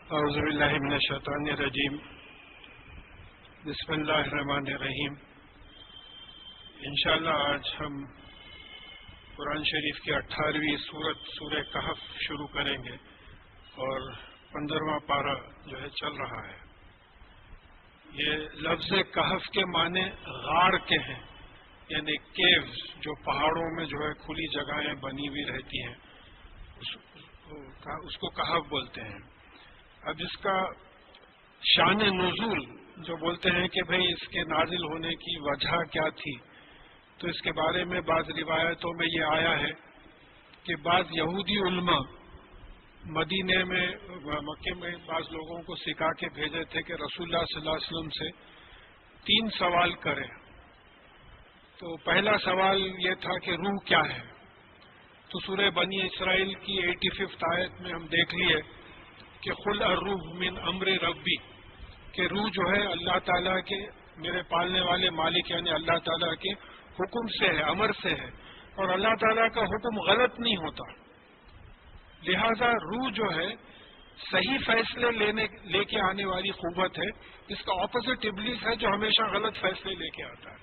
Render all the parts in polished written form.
اعوذ باللہ من الشیطان الرجیم بسم اللہ الرحمن الرحیم۔ انشاءاللہ آج ہم قرآن شریف کی 18ویں سورت سورہ کہف شروع کریں گے اور 15واں پارہ جو ہے چل رہا ہے۔ یہ لفظ کہف کے معنی غار کے ہیں، یعنی کیوز جو پہاڑوں میں جو ہے کھلی جگہیں بنی ہوئی رہتی ہیں، اس کو کہف بولتے ہیں۔ اب اس کا شان نزول جو بولتے ہیں کہ بھئی اس کے نازل ہونے کی وجہ کیا تھی، تو اس کے بارے میں بعض روایتوں میں یہ آیا ہے کہ بعض یہودی علماء مدینے میں مکے میں بعض لوگوں کو سکھا کے بھیجے تھے کہ رسول اللہ صلی اللہ علیہ وسلم سے 3 سوال کریں۔ تو پہلا سوال یہ تھا کہ روح کیا ہے، تو سورہ بنی اسرائیل کی 85 آیت میں ہم دیکھ لیے کہ قل الروح من امر ربی، کہ روح جو ہے اللہ تعالیٰ کے، میرے پالنے والے مالک یعنی اللہ تعالیٰ کے حکم سے ہے، امر سے ہے، اور اللہ تعالیٰ کا حکم غلط نہیں ہوتا، لہذا روح جو ہے صحیح فیصلے لے کے آنے والی قوت ہے۔ اس کا اپوزٹ ابلیس ہے جو ہمیشہ غلط فیصلے لے کے آتا ہے۔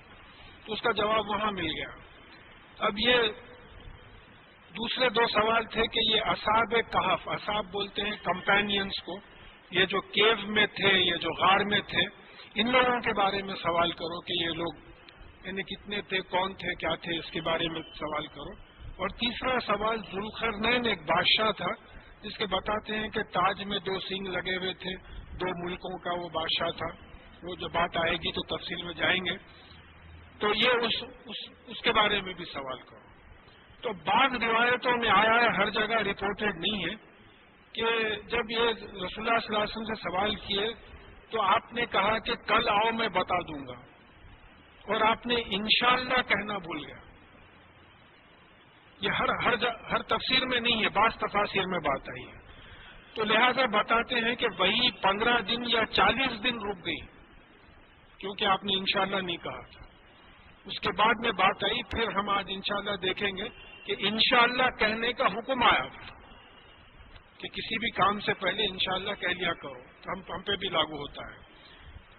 تو اس کا جواب وہاں مل گیا۔ اب یہ دوسرے 2 سوال تھے کہ یہ اصحاب کہف، اصحاب بولتے ہیں کمپینینز کو، یہ جو کیو میں تھے، یہ جو غار میں تھے، ان لوگوں کے بارے میں سوال کرو کہ یہ لوگ یعنی کتنے تھے، کون تھے، کیا تھے، اس کے بارے میں سوال کرو۔ اور تیسرا سوال ذوالقرنین ایک بادشاہ تھا جس کے بتاتے ہیں کہ تاج میں 2 سینگ لگے ہوئے تھے، 2 ملکوں کا وہ بادشاہ تھا۔ وہ جب بات آئے گی تو تفصیل میں جائیں گے، تو یہ اس کے بارے میں بھی سوال کرو۔ تو بعض روایتوں میں آیا ہے، ہر جگہ رپورٹڈ نہیں ہے، کہ جب یہ رسول اللہ صلی اللہ علیہ وسلم سے سوال کیے تو آپ نے کہا کہ کل آؤ میں بتا دوں گا، اور آپ نے انشاءاللہ کہنا بھول گیا۔ یہ ہر تفسیر میں نہیں ہے، بعض تفاسیر میں بات آئی ہے۔ تو لہذا بتاتے ہیں کہ وہی 15 دن یا 40 دن رک گئی، کیونکہ آپ نے انشاءاللہ نہیں کہا تھا۔ اس کے بعد میں بات آئی، پھر ہم آج انشاءاللہ دیکھیں گے کہ انشاءاللہ کہنے کا حکم آیا تھا کہ کسی بھی کام سے پہلے انشاءاللہ کہہ لیا کرو، تو ہم پہ بھی لاگو ہوتا ہے۔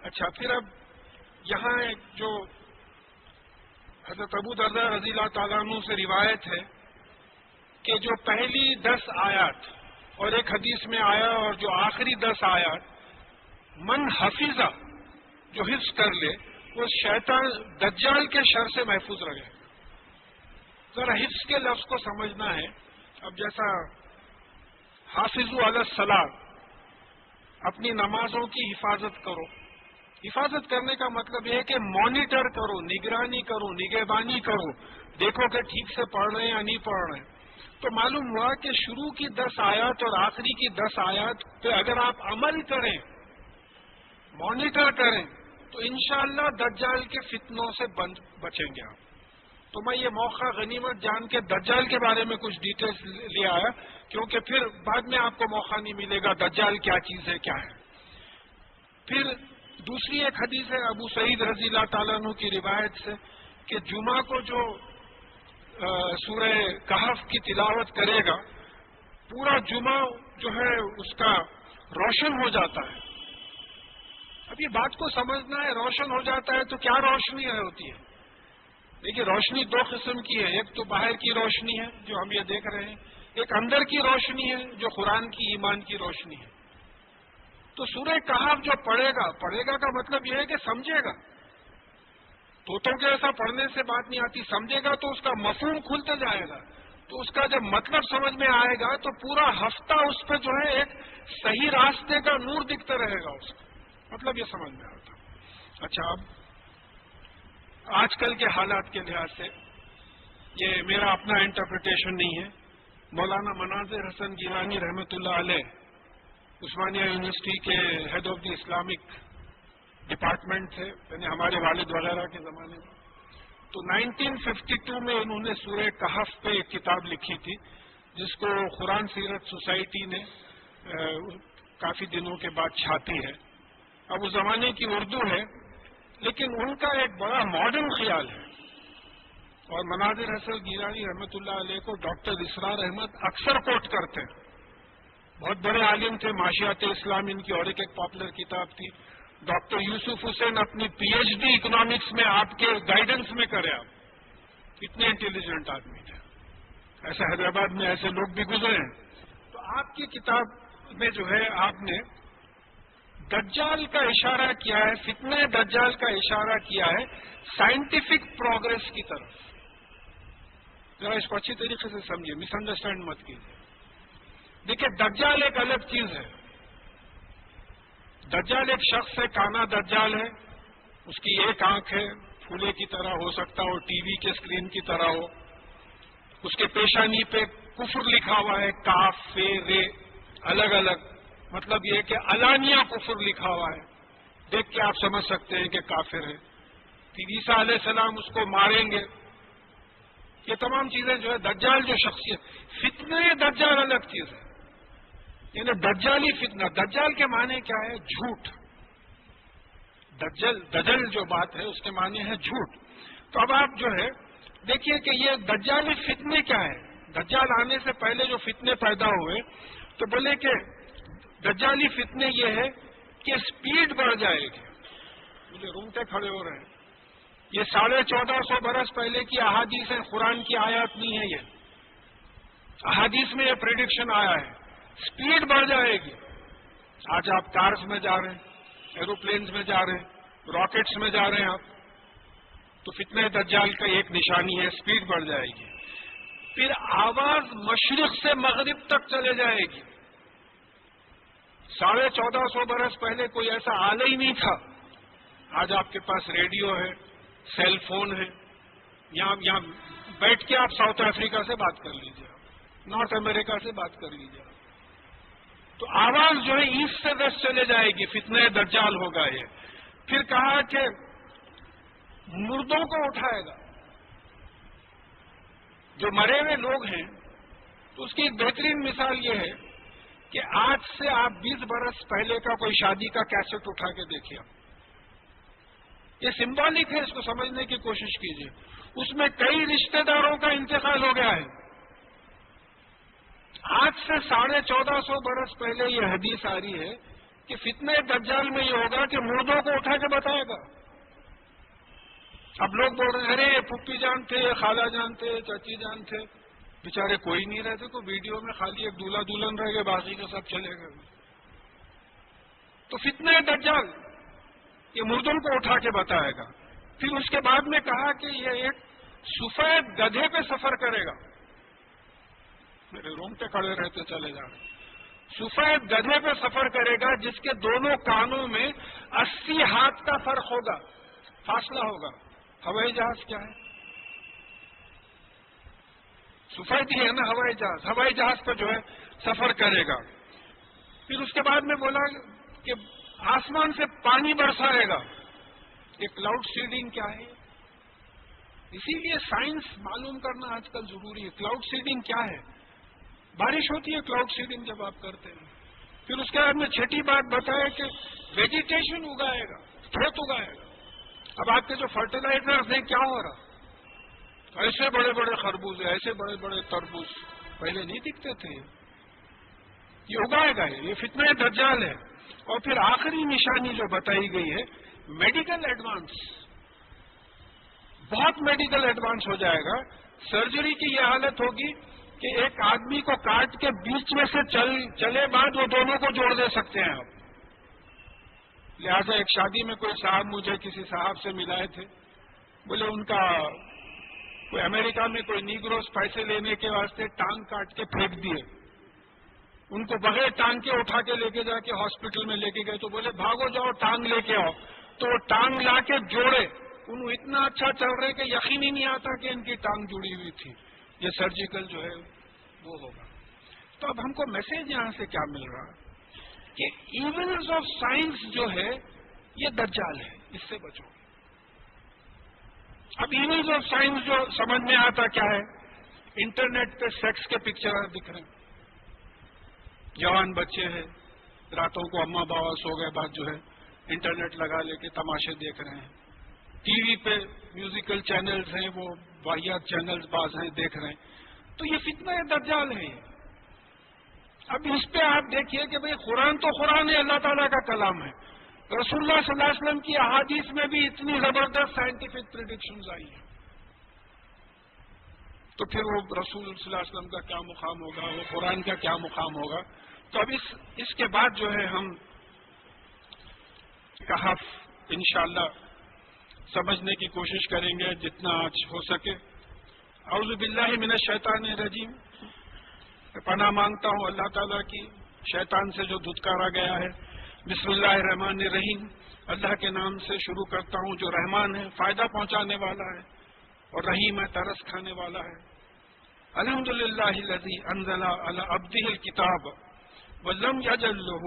اچھا، پھر اب یہاں ایک جو حضرت ابو درداء رضی اللہ تعالیٰ عنہ سے روایت ہے کہ جو پہلی 10 آیات اور ایک حدیث میں آیا اور جو آخری 10 آیات من حفظہ، جو حفظ کر لے وہ شیطان دجال کے شر سے محفوظ رہے۔ ذرا حفظ کے لفظ کو سمجھنا ہے۔ اب جیسا حافظوا علی الصلاۃ، اپنی نمازوں کی حفاظت کرو۔ حفاظت کرنے کا مطلب یہ ہے کہ مانیٹر کرو، نگرانی کرو، نگہبانی کرو، دیکھو کہ ٹھیک سے پڑھ رہے ہیں یا نہیں پڑھ رہے ہیں۔ تو معلوم ہوا کہ شروع کی 10 آیات اور آخری کی 10 آیات پہ اگر آپ عمل کریں، مانیٹر کریں، تو انشاءاللہ دجال کے فتنوں سے بچیں گے آپ۔ تو میں یہ موقع غنیمت جان کے دجال کے بارے میں کچھ ڈیٹیلز لے آیا، کیونکہ پھر بعد میں آپ کو موقع نہیں ملے گا دجال کیا چیز ہے، کیا ہے۔ پھر دوسری ایک حدیث ہے ابو سعید رضی اللہ تعالیٰ عنہ کی روایت سے کہ جمعہ کو جو سورہ کہف کی تلاوت کرے گا، پورا جمعہ جو ہے اس کا روشن ہو جاتا ہے۔ اب یہ بات کو سمجھنا ہے، روشن ہو جاتا ہے تو کیا روشنی ہوتی ہے؟ دیکھیے، روشنی 2 قسم کی ہے، ایک تو باہر کی روشنی ہے جو ہم یہ دیکھ رہے ہیں، ایک اندر کی روشنی ہے جو قرآن کی، ایمان کی روشنی ہے۔ تو سورہ کہف جو پڑھے گا کا مطلب یہ ہے کہ سمجھے گا۔ طوطوں کے ایسا پڑھنے سے بات نہیں آتی، سمجھے گا تو اس کا مفہوم کھلتا جائے گا، تو اس کا جب مطلب سمجھ میں آئے گا تو پورا ہفتہ اس پہ جو ہے ایک صحیح راستے کا نور دکھتا رہے گا، اس کا مطلب یہ سمجھ میں آتا۔ اچھا، اب آج کل کے حالات کے لحاظ سے یہ میرا اپنا انٹرپریٹیشن نہیں ہے، مولانا مناظر حسن گیلانی رحمۃ اللہ علیہ عثمانیہ یونیورسٹی کے head of the Islamic department تھے، یعنی ہمارے والد وغیرہ کے زمانے میں۔ تو 1952 میں انہوں نے سورہ کہف پہ ایک کتاب لکھی تھی جس کو قرآن سیرت سوسائٹی نے کافی دنوں کے بعد چھاپی ہے۔ اب اس زمانے کی اردو ہے، لیکن ان کا ایک بڑا ماڈرن خیال ہے، اور مناظر حسن گیلانی رحمۃ اللہ علیہ کو ڈاکٹر اسرار احمد اکثر کوٹ کرتے ہیں بہت بڑے عالم تھے، معاشیات اسلام ان کی اور ایک پاپولر کتاب تھی. ڈاکٹر یوسف حسین اپنی پی ایچ ڈی اکنامکس میں آپ کے گائیڈنس میں کرے. آپ اتنے انٹیلیجنٹ آدمی تھے. ایسے حیدرآباد میں ایسے لوگ بھی گزرے ہیں. تو آپ کی کتاب میں جو ہے آپ نے دجال کا اشارہ کیا ہے، فتنہ دجال کا اشارہ کیا ہے سائنٹیفک پروگرس کی طرف. ذرا اس کو اچھی طریقے سے سمجھیے، مس انڈرسٹینڈ مت کیجیے. دیکھیے دجال ایک الگ چیز ہے. دجال ایک شخص ہے، کانا دجال ہے. اس کی ایک آنکھ ہے، پھولے کی طرح ہو سکتا ہو، ٹی وی کے اسکرین کی طرح ہو. اس کے پیشانی پہ کفر لکھا ہوا ہے، کاف فے رے الگ الگ. مطلب یہ کہ علانیہ کفر لکھا ہوا ہے. دیکھ کے آپ سمجھ سکتے ہیں کہ کافر ہے. پھر عیسیٰ علیہ السلام اس کو ماریں گے. یہ تمام چیزیں جو ہے دجال جو شخصیت. فتنہ دجال الگ چیز ہے، یعنی دجالی فتنہ. دجال کے معنی کیا ہے؟ جھوٹ. دجل جو بات ہے اس کے معنی ہے جھوٹ. تو اب آپ جو ہے دیکھیے کہ یہ دجالی فتنے کیا ہے. دجال آنے سے پہلے جو فتنے پیدا ہوئے تو بولے کہ دجالی فتنے یہ ہے کہ سپیڈ بڑھ جائے گی. مجھے رونگٹے کھڑے ہو رہے ہیں. یہ 1450 برس پہلے کی احادیث ہیں، قرآن کی آیات نہیں ہے. یہ احادیث میں یہ پریڈکشن آیا ہے. سپیڈ بڑھ جائے گی. آج آپ کارز میں جا رہے ہیں، ایروپلینز میں جا رہے ہیں، راکٹس میں جا رہے ہیں آپ. تو فتنہ دجال کا ایک نشانی ہے، سپیڈ بڑھ جائے گی. پھر آواز مشرق سے مغرب تک چلے جائے گی. 1450 برس پہلے کوئی ایسا آلہ ہی نہیں تھا. آج آپ کے پاس ریڈیو ہے، سیل فون ہے. یہاں بیٹھ کے آپ ساؤتھ افریقہ سے بات کر لیجیے، نارتھ امریکہ سے بات کر لیجیے. تو آواز جو ہے ایسٹ سے ویسٹ چلے جائے گی. فتنہ دجال ہوگا یہ. پھر کہا کہ مردوں کو اٹھائے گا. جو مرے ہوئے لوگ ہیں تو اس کی ایک بہترین مثال یہ ہے کہ آج سے آپ 20 برس پہلے کا کوئی شادی کا کیسٹ اٹھا کے دیکھیے. یہ سمبولک ہے، اس کو سمجھنے کی کوشش کیجیے. اس میں کئی رشتہ داروں کا انتقال ہو گیا ہے. آج سے 1450 برس پہلے یہ حدیث آ رہی ہے کہ فتنہ دجال میں یہ ہوگا کہ مردوں کو اٹھا کے بتائے گا. اب لوگ بول رہے ہیں ارے پھپھی جان تھے، خالہ جان تھے، چچی جان تھے، بیچارے کوئی نہیں رہتے. تو ویڈیو میں خالی ایک دولہا دلہن رہ گئے، باقی کے سب چلے گئے. تو فتنہ دجال یہ مردوں کو اٹھا کے بتائے گا. پھر اس کے بعد میں کہا کہ یہ ایک سفید گدھے پہ سفر کرے گا. میرے رونگٹے کھڑے رہتے چلے جا رہے. سفید گدھے پہ سفر کرے گا جس کے دونوں کانوں میں 80 ہاتھ کا فرق ہوگا، فاصلہ ہوگا. ہوائی جہاز کیا ہے؟ سفید ہی ہے نا ہوائی جہاز. ہوائی جہاز پہ جو ہے سفر کرے گا. پھر اس کے بعد میں بولا کہ آسمان سے پانی برسائے گا. یہ کلاؤڈ سیڈنگ کیا ہے؟ اسی لیے سائنس معلوم کرنا آج کل ضروری ہے. کلاؤڈ سیڈنگ کیا ہے؟ بارش ہوتی ہے کلاؤڈ سیڈنگ جب آپ کرتے ہیں. پھر اس کے بعد میں چھٹی بات بتایا کہ ویجیٹیشن اگائے گا، کھیت اگائے گا. اب آپ کے جو فرٹیلائزرز ہیں کیا ہو رہا؟ ایسے بڑے بڑے خربوز ہیں، ایسے بڑے بڑے تربوز پہلے نہیں دکھتے تھے. یہ اگائے گا. یہ فتنہ دجال ہے. اور پھر آخری نشانی جو بتائی گئی ہے میڈیکل ایڈوانس. بہت میڈیکل ایڈوانس ہو جائے گا. سرجری کی یہ حالت ہوگی کہ ایک آدمی کو کاٹ کے بیچ میں سے چلے بعد وہ دونوں کو جوڑ دے سکتے ہیں آپ. لہذا ایک شادی میں کوئی صاحب مجھے کسی صاحب سے ملائے تھے. بولے ان کا کوئی امریکہ میں کوئی نیگروز پیسے لینے کے واسطے ٹانگ کاٹ کے پھینک دیے. ان کو بغیر ٹانگ کے اٹھا کے لے کے جا کے ہاسپٹل میں لے کے گئے. تو بولے بھاگو جاؤ ٹانگ لے کے آؤ. تو وہ ٹانگ لا کے جوڑے. انہوں اتنا اچھا چل رہے کہ یقین ہی نہیں آتا کہ ان کی ٹانگ جڑی ہوئی تھی. یہ سرجیکل جو ہے وہ ہوگا. تو اب ہم کو میسج یہاں سے کیا مل رہا کہ ایونز آف سائنس جو ہے یہ دجال ہے، اس سے بچو. اب ایونز آف سائنس جو سمجھ میں آتا کیا ہے؟ انٹرنیٹ پہ سیکس کے پکچر دکھ رہے ہیں. جوان بچے ہیں، راتوں کو اماں باوا سو گئے بعد جو ہے انٹرنیٹ لگا لے کے تماشے دیکھ رہے ہیں. ٹی وی پہ میوزیکل چینلز ہیں، وہ واحد چینلز باز ہیں، دیکھ رہے ہیں. تو یہ فتنہ دجال ہے. اب اس پہ آپ دیکھیے کہ بھئی قرآن تو قرآن ہے، اللہ تعالیٰ کا کلام ہے، رسول اللہ صلی اللہ علیہ وسلم کی احادیث میں بھی اتنی زبردست سائنٹیفک پریڈکشنز آئی ہیں، تو پھر وہ رسول صلی اللہ علیہ وسلم کا کیا مقام ہوگا، وہ قرآن کا کیا مقام ہوگا؟ تو اب اس کے بعد جو ہے ہم کہف انشاءاللہ سمجھنے کی کوشش کریں گے جتنا آج ہو سکے۔ اعوذ باللہ من الشیطان الرجیم، پناہ مانگتا ہوں اللہ تعالیٰ کی شیطان سے جو دھتکارا گیا ہے۔ بسم اللہ الرحمن الرحیم، اللہ کے نام سے شروع کرتا ہوں جو رحمان ہے، فائدہ پہنچانے والا ہے، اور رحیم ہے، ترس کھانے والا ہے۔ الحمدللہ الذی انزل علی عبدہ الکتاب ولم یجعل لہ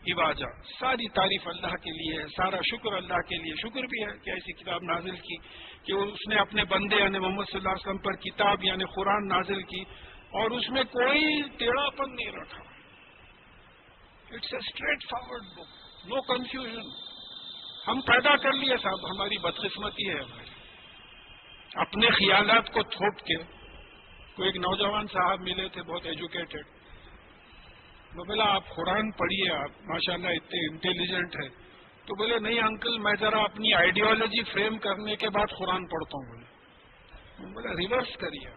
عوجا، ساری تعریف اللہ کے لیے ہے، سارا شکر اللہ کے لیے۔ شکر بھی ہے کہ ایسی کتاب نازل کی کہ اس نے اپنے بندے یعنی محمد صلی اللہ علیہ وسلم پر کتاب یعنی قرآن نازل کی، اور اس میں کوئی ٹیڑھا پن نہیں رکھا۔ It's a straightforward book, no confusion. ہم پیدا کر لیے صاحب، ہماری بدقسمتی ہے ہماری، اپنے خیالات کو تھوپ کے۔ کوئی ایک نوجوان صاحب ملے تھے، بہت ایجوکیٹڈ، میں بولا آپ قرآن پڑھیے، آپ ماشاءاللہ اتنے انٹیلیجنٹ ہے۔ تو بولے نہیں انکل، میں ذرا اپنی آئیڈیالوجی فریم کرنے کے بعد قرآن پڑھتا ہوں۔ میں بولا ریورس کریے،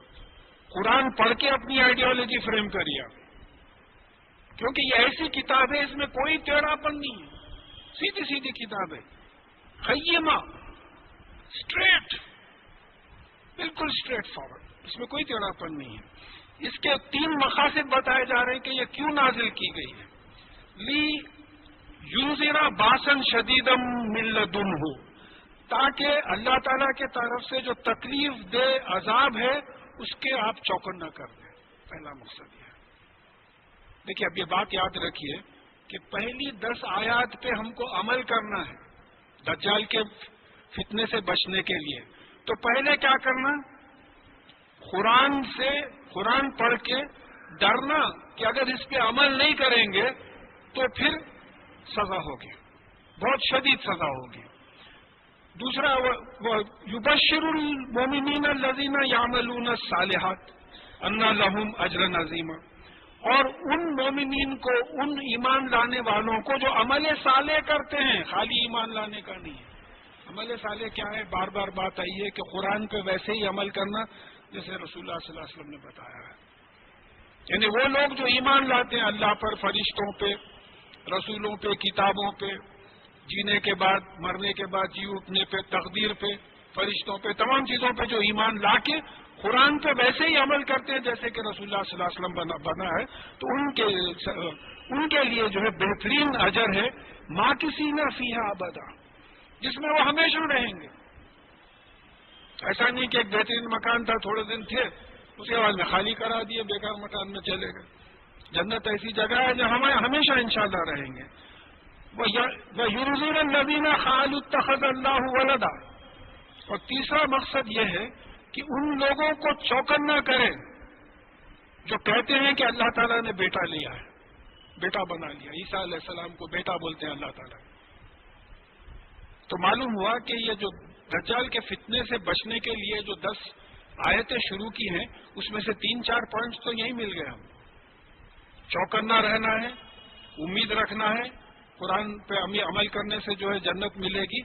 قرآن پڑھ کے اپنی آئیڈیالوجی فریم کریے، کیونکہ یہ ایسی کتاب ہے اس میں کوئی ٹیڑھا پن نہیں ہے، سیدھی سیدھی کتاب ہے، قیمہ، اسٹریٹ، بالکل اسٹریٹ فارورڈ، اس میں کوئی ٹیڑھا پن نہیں ہے۔ اس کے 3 مقاصد بتائے جا رہے ہیں کہ یہ کیوں نازل کی گئی ہے۔ لی یونذر باسن شدیدم من لدنہ، تاکہ اللہ تعالیٰ کے طرف سے جو تکلیف دہ عذاب ہے اس کے آپ چوکن نہ کر دیں، پہلا مقصد یہ ہے۔ دیکھیے اب یہ بات یاد رکھیے کہ پہلی 10 آیات پہ ہم کو عمل کرنا ہے دجال کے فتنے سے بچنے کے لیے۔ تو پہلے کیا کرنا؟ قرآن پڑھ کے ڈرنا کہ اگر اس پہ عمل نہیں کریں گے تو پھر سزا ہوگی، بہت شدید سزا ہوگی۔ دوسرا یبشر المؤمنین الذین یعملون الصالحات ان لہم اجرا عظیما، اور ان مومنین کو، ان ایمان لانے والوں کو جو عمل صالح کرتے ہیں، خالی ایمان لانے کا نہیں ہے۔ عمل صالح کیا ہے؟ بار بار بات آئی ہے کہ قرآن پہ ویسے ہی عمل کرنا جیسے رسول اللہ صلی اللہ علیہ وسلم نے بتایا ہے، یعنی وہ لوگ جو ایمان لاتے ہیں اللہ پر، فرشتوں پہ، رسولوں پہ، کتابوں پہ، جینے کے بعد، مرنے کے بعد جی اٹھنے پہ، تقدیر پہ، فرشتوں پہ، تمام چیزوں پہ جو ایمان لا کے قرآن پہ ویسے ہی عمل کرتے ہیں جیسے کہ رسول اللہ صلی اللہ علیہ وسلم بنا ہے، تو ان کے لیے جو ہے بہترین اجر ہے، ماکثین فیہا ابدا، جس میں وہ ہمیشہ رہیں گے۔ ایسا نہیں کہ ایک بہترین مکان تھا، تھوڑے دن تھے، اس کے بعد میں خالی کرا دیے، بیکار مکان میں چلے گئے۔ جنت ایسی جگہ ہے جہاں ہم ہمیشہ انشاءاللہ رہیں گے۔ وَيُرْزِرَ الَّذِينَ قَالُوا اتَّخَذَ اللَّهُ وَلَدًا، اور تیسرا مقصد یہ ہے کہ ان لوگوں کو چوکن نہ کرے جو کہتے ہیں کہ اللہ تعالیٰ نے بیٹا لیا ہے، بیٹا بنا لیا۔ عیسیٰ علیہ السلام کو بیٹا بولتے ہیں اللہ تعالیٰ۔ تو معلوم ہوا کہ یہ جو دجال کے فتنے سے بچنے کے لیے جو 10 آیتیں شروع کی ہیں، اس میں سے 3-4 پوائنٹس تو یہی مل گئے ہم۔ چوکنا رہنا ہے، امید رکھنا ہے، قرآن پہ عمل کرنے سے جو ہے جنت ملے گی،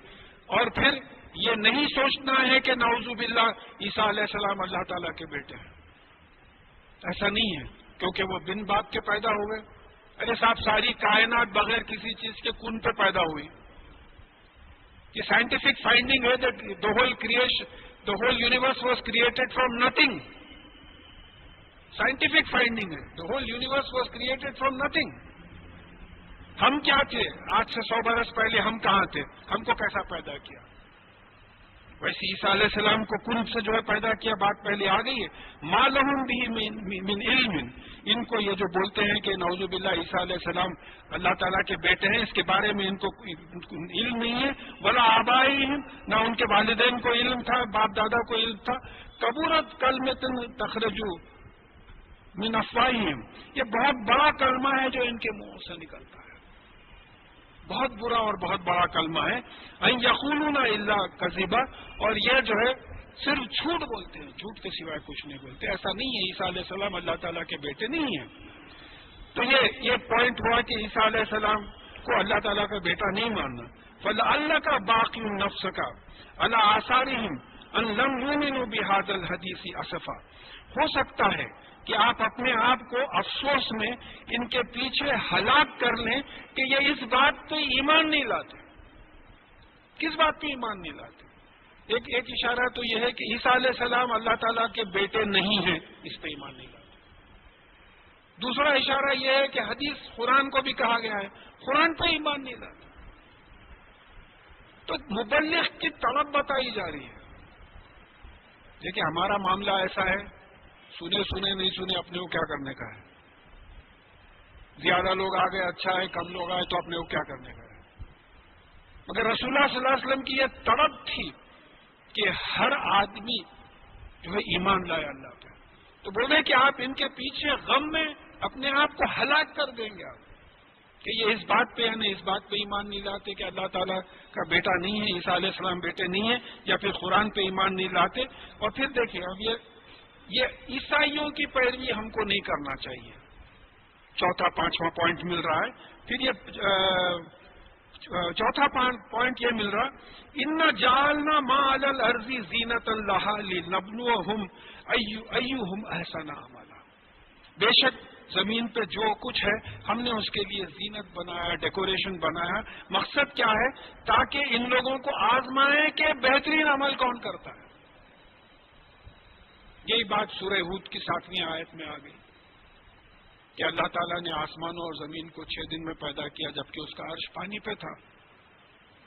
اور پھر یہ نہیں سوچنا ہے کہ نعوذ باللہ عیسیٰ علیہ السلام اللہ تعالیٰ کے بیٹے ہیں، ایسا نہیں ہے، کیونکہ وہ بن باپ کے پیدا ہوئے۔ ارے صاحب ساری کائنات بغیر کسی چیز کے کن پہ پیدا ہوئی۔ یہ سائنٹیفک فائنڈنگ ہے that the whole universe was created from nothing. Scientific finding ہے، the whole universe was created from nothing. ہم کیا تھے؟ آج سے 100 برس پہلے ہم کہاں تھے؟ ہم کو کیسا پیدا کیا؟ ویسے عیسیٰ علیہ السلام کو کن سے جو ہے پیدا کیا، بات پہلے آ گئی ہے۔ ما لہم بہ من علم، ان کو یہ جو بولتے ہیں کہ نعوذ باللہ عیسیٰ علیہ السلام اللہ تعالیٰ کے بیٹے ہیں، اس کے بارے میں ان کو علم نہیں ہے۔ ولا آبائہم، نہ ان کے والدین کو علم تھا، باپ دادا کو علم تھا۔ کبورت کلمۃ تخرج من افواہہم، یہ بہت بڑا کلمہ ہے جو ان کے منہ سے نکلتا ہے، بہت برا اور بہت بڑا کلمہ ہے۔ ان یقولون الا کذبا، اور یہ جو ہے صرف جھوٹ بولتے ہیں، جھوٹ کے سوائے کچھ نہیں بولتے۔ ایسا نہیں ہے، عیسیٰ علیہ السلام اللہ تعالیٰ کے بیٹے نہیں ہیں۔ تو یہ پوائنٹ ہوا کہ عیسیٰ علیہ السلام کو اللہ تعالیٰ کا بیٹا نہیں ماننا. فَلَعَلَّكَ بَاقِعٌ نَفْسَكَ عَلَىٰ آثَارِهِمْ أَن لَّمْ يُؤْمِنُوا بِهَٰذَا الْحَدِيثِ أَسَفًا. ہو سکتا ہے کہ آپ اپنے آپ کو افسوس میں ان کے پیچھے ہلاک کر لیں کہ یہ اس بات پہ ایمان نہیں لاتے. کس بات پہ ایمان نہیں لاتے؟ ایک اشارہ تو یہ ہے کہ عیسیٰ علیہ السلام اللہ تعالیٰ کے بیٹے نہیں ہیں، اس پہ ایمان نہیں لاتے. دوسرا اشارہ یہ ہے کہ حدیث قرآن کو بھی کہا گیا ہے، قرآن پہ ایمان نہیں لاتے. تو مبلغ کی طلب بتائی جا رہی ہے. دیکھیں ہمارا معاملہ ایسا ہے، سنے نہیں سنے اپنے کو کیا کرنے کا ہے. زیادہ لوگ آ گئے اچھا ہے، کم لوگ آئے تو اپنے کو کیا کرنے کا ہے. مگر رسول اللہ صلی اللہ علیہ وسلم کی یہ طلب تھی کہ ہر آدمی جو ہے ایمان لائے اللہ پہ. تو بولے کہ آپ ان کے پیچھے غم میں اپنے آپ کو ہلاک کر دیں گے آپ کہ یہ اس بات پہ ہے نا، اس بات پہ ایمان نہیں لاتے کہ اللہ تعالیٰ کا بیٹا نہیں ہے، عیسیٰ علیہ السلام بیٹے نہیں ہیں، یا پھر قرآن پہ ایمان نہیں لاتے. اور پھر دیکھیں اب یہ عیسائیوں کی پیروی ہم کو نہیں کرنا چاہیے. چوتھا پانچواں پوائنٹ مل رہا ہے. پھر یہ چوتھا پوائنٹ یہ مل رہا، ان جعلنا ما علی الارض زینۃ لها لنبلوہم ایہم احسن عملا. بے شک زمین پہ جو کچھ ہے ہم نے اس کے لیے زینت بنایا، ڈیکوریشن بنایا. مقصد کیا ہے؟ تاکہ ان لوگوں کو آزمائیں کہ بہترین عمل کون کرتا ہے. یہی بات سورہ ہود کی 7ویں آیت میں آ گئی کہ اللہ تعالیٰ نے آسمانوں اور زمین کو 6 دن میں پیدا کیا جبکہ اس کا عرش پانی پہ تھا،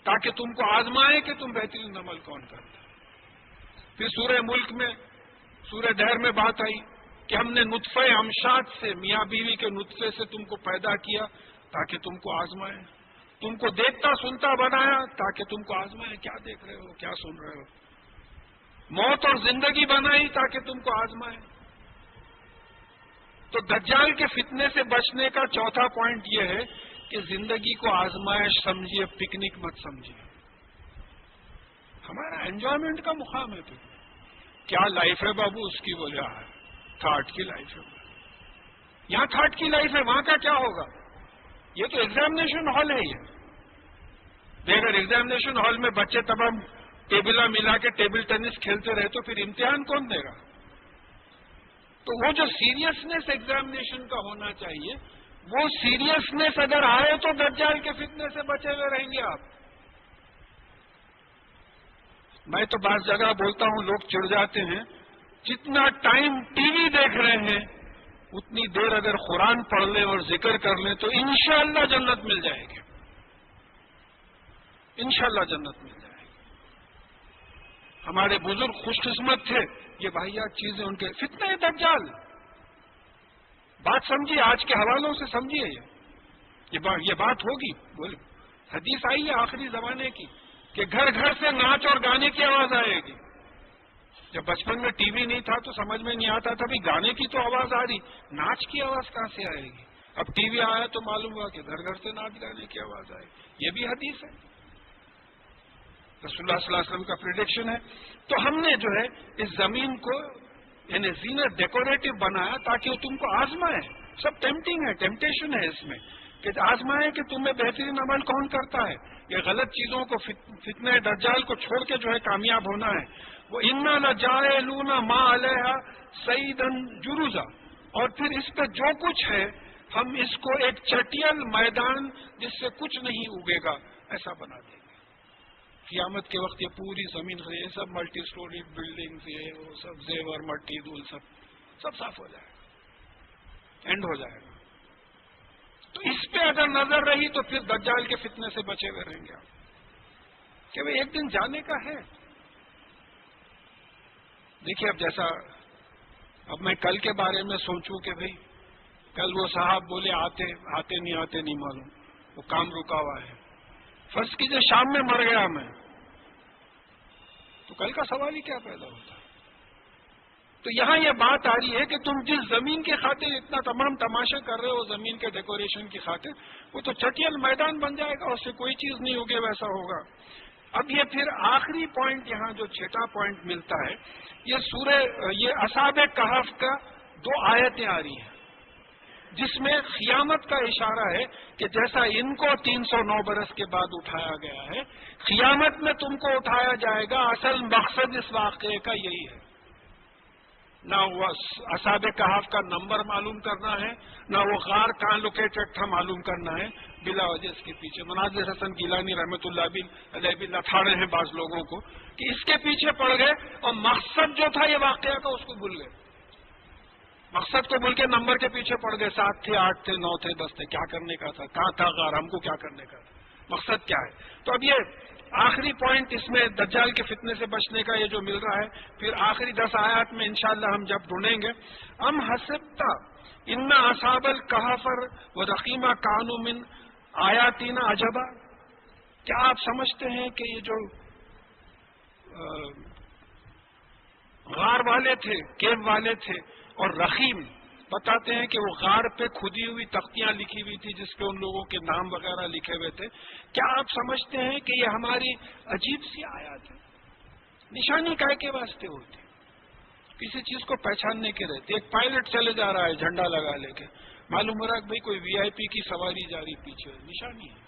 تاکہ تم کو آزمائے کہ تم بہترین عمل کون کرتا ہے. پھر سورہ ملک میں، سورہ دہر میں بات آئی کہ ہم نے نطفہ امشاد سے، میاں بیوی کے نطفے سے تم کو پیدا کیا تاکہ تم کو آزمائے. تم کو دیکھتا سنتا بنایا تاکہ تم کو آزمائے کیا دیکھ رہے ہو، کیا سن رہے ہو. موت اور زندگی بنائی تاکہ تم کو آزمائے. تو دجال کے فتنے سے بچنے کا چوتھا پوائنٹ یہ ہے کہ زندگی کو آزمائش سمجھیے، پکنک مت سمجھیے. ہمارا انجوائمنٹ کا مقام ہے. تو کیا لائف ہے بابو، اس کی وجہ ہے تھاٹ کی لائف ہے. یہاں تھاٹ کی لائف ہے، وہاں کا کیا ہوگا؟ یہ تو ایگزامینیشن ہال ہے. یہ اگر ایگزامینیشن ہال میں بچے تمام ٹیبلہ ملا کے ٹیبل ٹینس کھیلتے رہے تو پھر امتحان کون دے گا؟ تو وہ جو سیریسنیس ایگزامینیشن کا ہونا چاہیے، وہ سیریسنیس اگر آئے تو دجال کے فتنے سے بچے ہوئے رہیں گے آپ. میں تو بعض جگہ بولتا ہوں، لوگ چڑ جاتے ہیں، جتنا ٹائم ٹی وی دیکھ رہے ہیں اتنی دیر اگر قرآن پڑھ لیں اور ذکر کر لیں تو انشاءاللہ جنت مل جائے گی. انشاءاللہ جنت مل جائے گی. ہمارے بزرگ خوش قسمت تھے، یہ واحد چیزیں ان کے فتنہ دجال. بات سمجھیے، آج کے حوالوں سے سمجھیے. یہ بات ہوگی، حدیث آئی ہے آخری زمانے کی کہ گھر گھر سے ناچ اور گانے کی آواز آئے گی. جب بچپن میں ٹی وی نہیں تھا تو سمجھ میں نہیں آتا تھا بھی گانے کی تو آواز آ رہی، ناچ کی آواز کہاں سے آئے گی. اب ٹی وی آیا تو معلوم ہوا کہ گھر گھر سے ناچ گانے کی آواز آئے گی. یہ بھی حدیث ہے، رسول اللہ صلی اللہ علیہ وسلم کا پریڈکشن ہے. تو ہم نے جو ہے اس زمین کو یعنی زینت ڈیکوریٹو بنایا تاکہ وہ تم کو آزمائے. سب ٹیمپٹنگ ہے، ٹیمپٹیشن ہے اس میں کہ آزمائے کہ تمہیں بہترین عمل کون کرتا ہے. یہ غلط چیزوں کو، فتنہ دجال کو چھوڑ کے جو ہے کامیاب ہونا ہے. وہ انا لجاعلون ما علیہا صعیدا جرزا. اور پھر اس پہ جو کچھ ہے ہم اس کو ایک چٹیل میدان جس سے کچھ نہیں اگے گا ایسا بنا دیں گے. قیامت کے وقت یہ پوری زمین، یہ سب ملٹی سٹوری بلڈنگز، یہ وہ سب زیور مٹی دھول سب صاف ہو جائے گا، اینڈ ہو جائے گا. تو اس پہ اگر نظر رہی تو پھر دجال کے فتنے سے بچے ہوئے رہیں گے آپ کہ بھائی ایک دن جانے کا ہے. دیکھیے اب جیسا اب میں کل کے بارے میں سوچوں کہ بھائی کل وہ صاحب بولے آتے نہیں معلوم، وہ کام رکا ہوا ہے. فرض کیجیے شام میں مر گیا میں، تو کل کا سوال ہی کیا پیدا ہوتا. تو یہاں یہ بات آ رہی ہے کہ تم جس زمین کی خاطر اتنا تمام تماشے کر رہے ہو، زمین کے ڈیکوریشن کی خاطر، وہ تو چٹیل میدان بن جائے گا، اس سے کوئی چیز نہیں ہوگی، ویسا ہوگا. اب یہ پھر آخری پوائنٹ یہاں جو چھٹا پوائنٹ ملتا ہے، یہ اصحاب کہف کا 2 آیتیں آ رہی ہیں. جس میں قیامت کا اشارہ ہے کہ جیسا ان کو 309 برس کے بعد اٹھایا گیا ہے، قیامت میں تم کو اٹھایا جائے گا۔ اصل مقصد اس واقعے کا یہی ہے، نہ وہ اصحاب کہف کا نمبر معلوم کرنا ہے، نہ وہ غار کہاں لوکیٹڈ تھا معلوم کرنا ہے، بلا وجہ اس کے پیچھے مناظر حسن گیلانی رحمۃ اللہ علیہ بھی لتاڑے ہیں بعض لوگوں کو کہ اس کے پیچھے پڑ گئے اور مقصد جو تھا یہ واقعہ کا اس کو بھول گئے، مقصد کو بھول کے نمبر کے پیچھے پڑ گئے، 7 تھے 8 تھے 9 تھے 10 تھے، کیا کرنے کا تھا، کہاں تھا غار، ہم کو کیا کرنے کا تھا، مقصد کیا ہے۔ تو اب یہ آخری پوائنٹ اس میں دجال کے فتنے سے بچنے کا یہ جو مل رہا ہے، پھر آخری 10 آیات میں انشاءاللہ ہم جب ڈھونڈیں گے، ام حسبتا ان اصحاب الکہف ورقیم کانوا من آیاتنا عجبا، کیا آپ سمجھتے ہیں کہ یہ جو غار والے تھے، کیو والے تھے، اور رقیم بتاتے ہیں کہ وہ غار پہ کھدی ہوئی تختیاں لکھی ہوئی تھی جس پہ ان لوگوں کے نام وغیرہ لکھے ہوئے تھے، کیا آپ سمجھتے ہیں کہ یہ ہماری عجیب سی آیات ہے؟ نشانی کائے کے واسطے ہوتی، کسی چیز کو پہچاننے کے رہتے۔ ایک پائلٹ چلے جا رہا ہے جھنڈا لگا لے کے، معلوم ہو رہا ہے کہ بھائی کوئی وی آئی پی کی سواری جاری پیچھے، نشانی ہے۔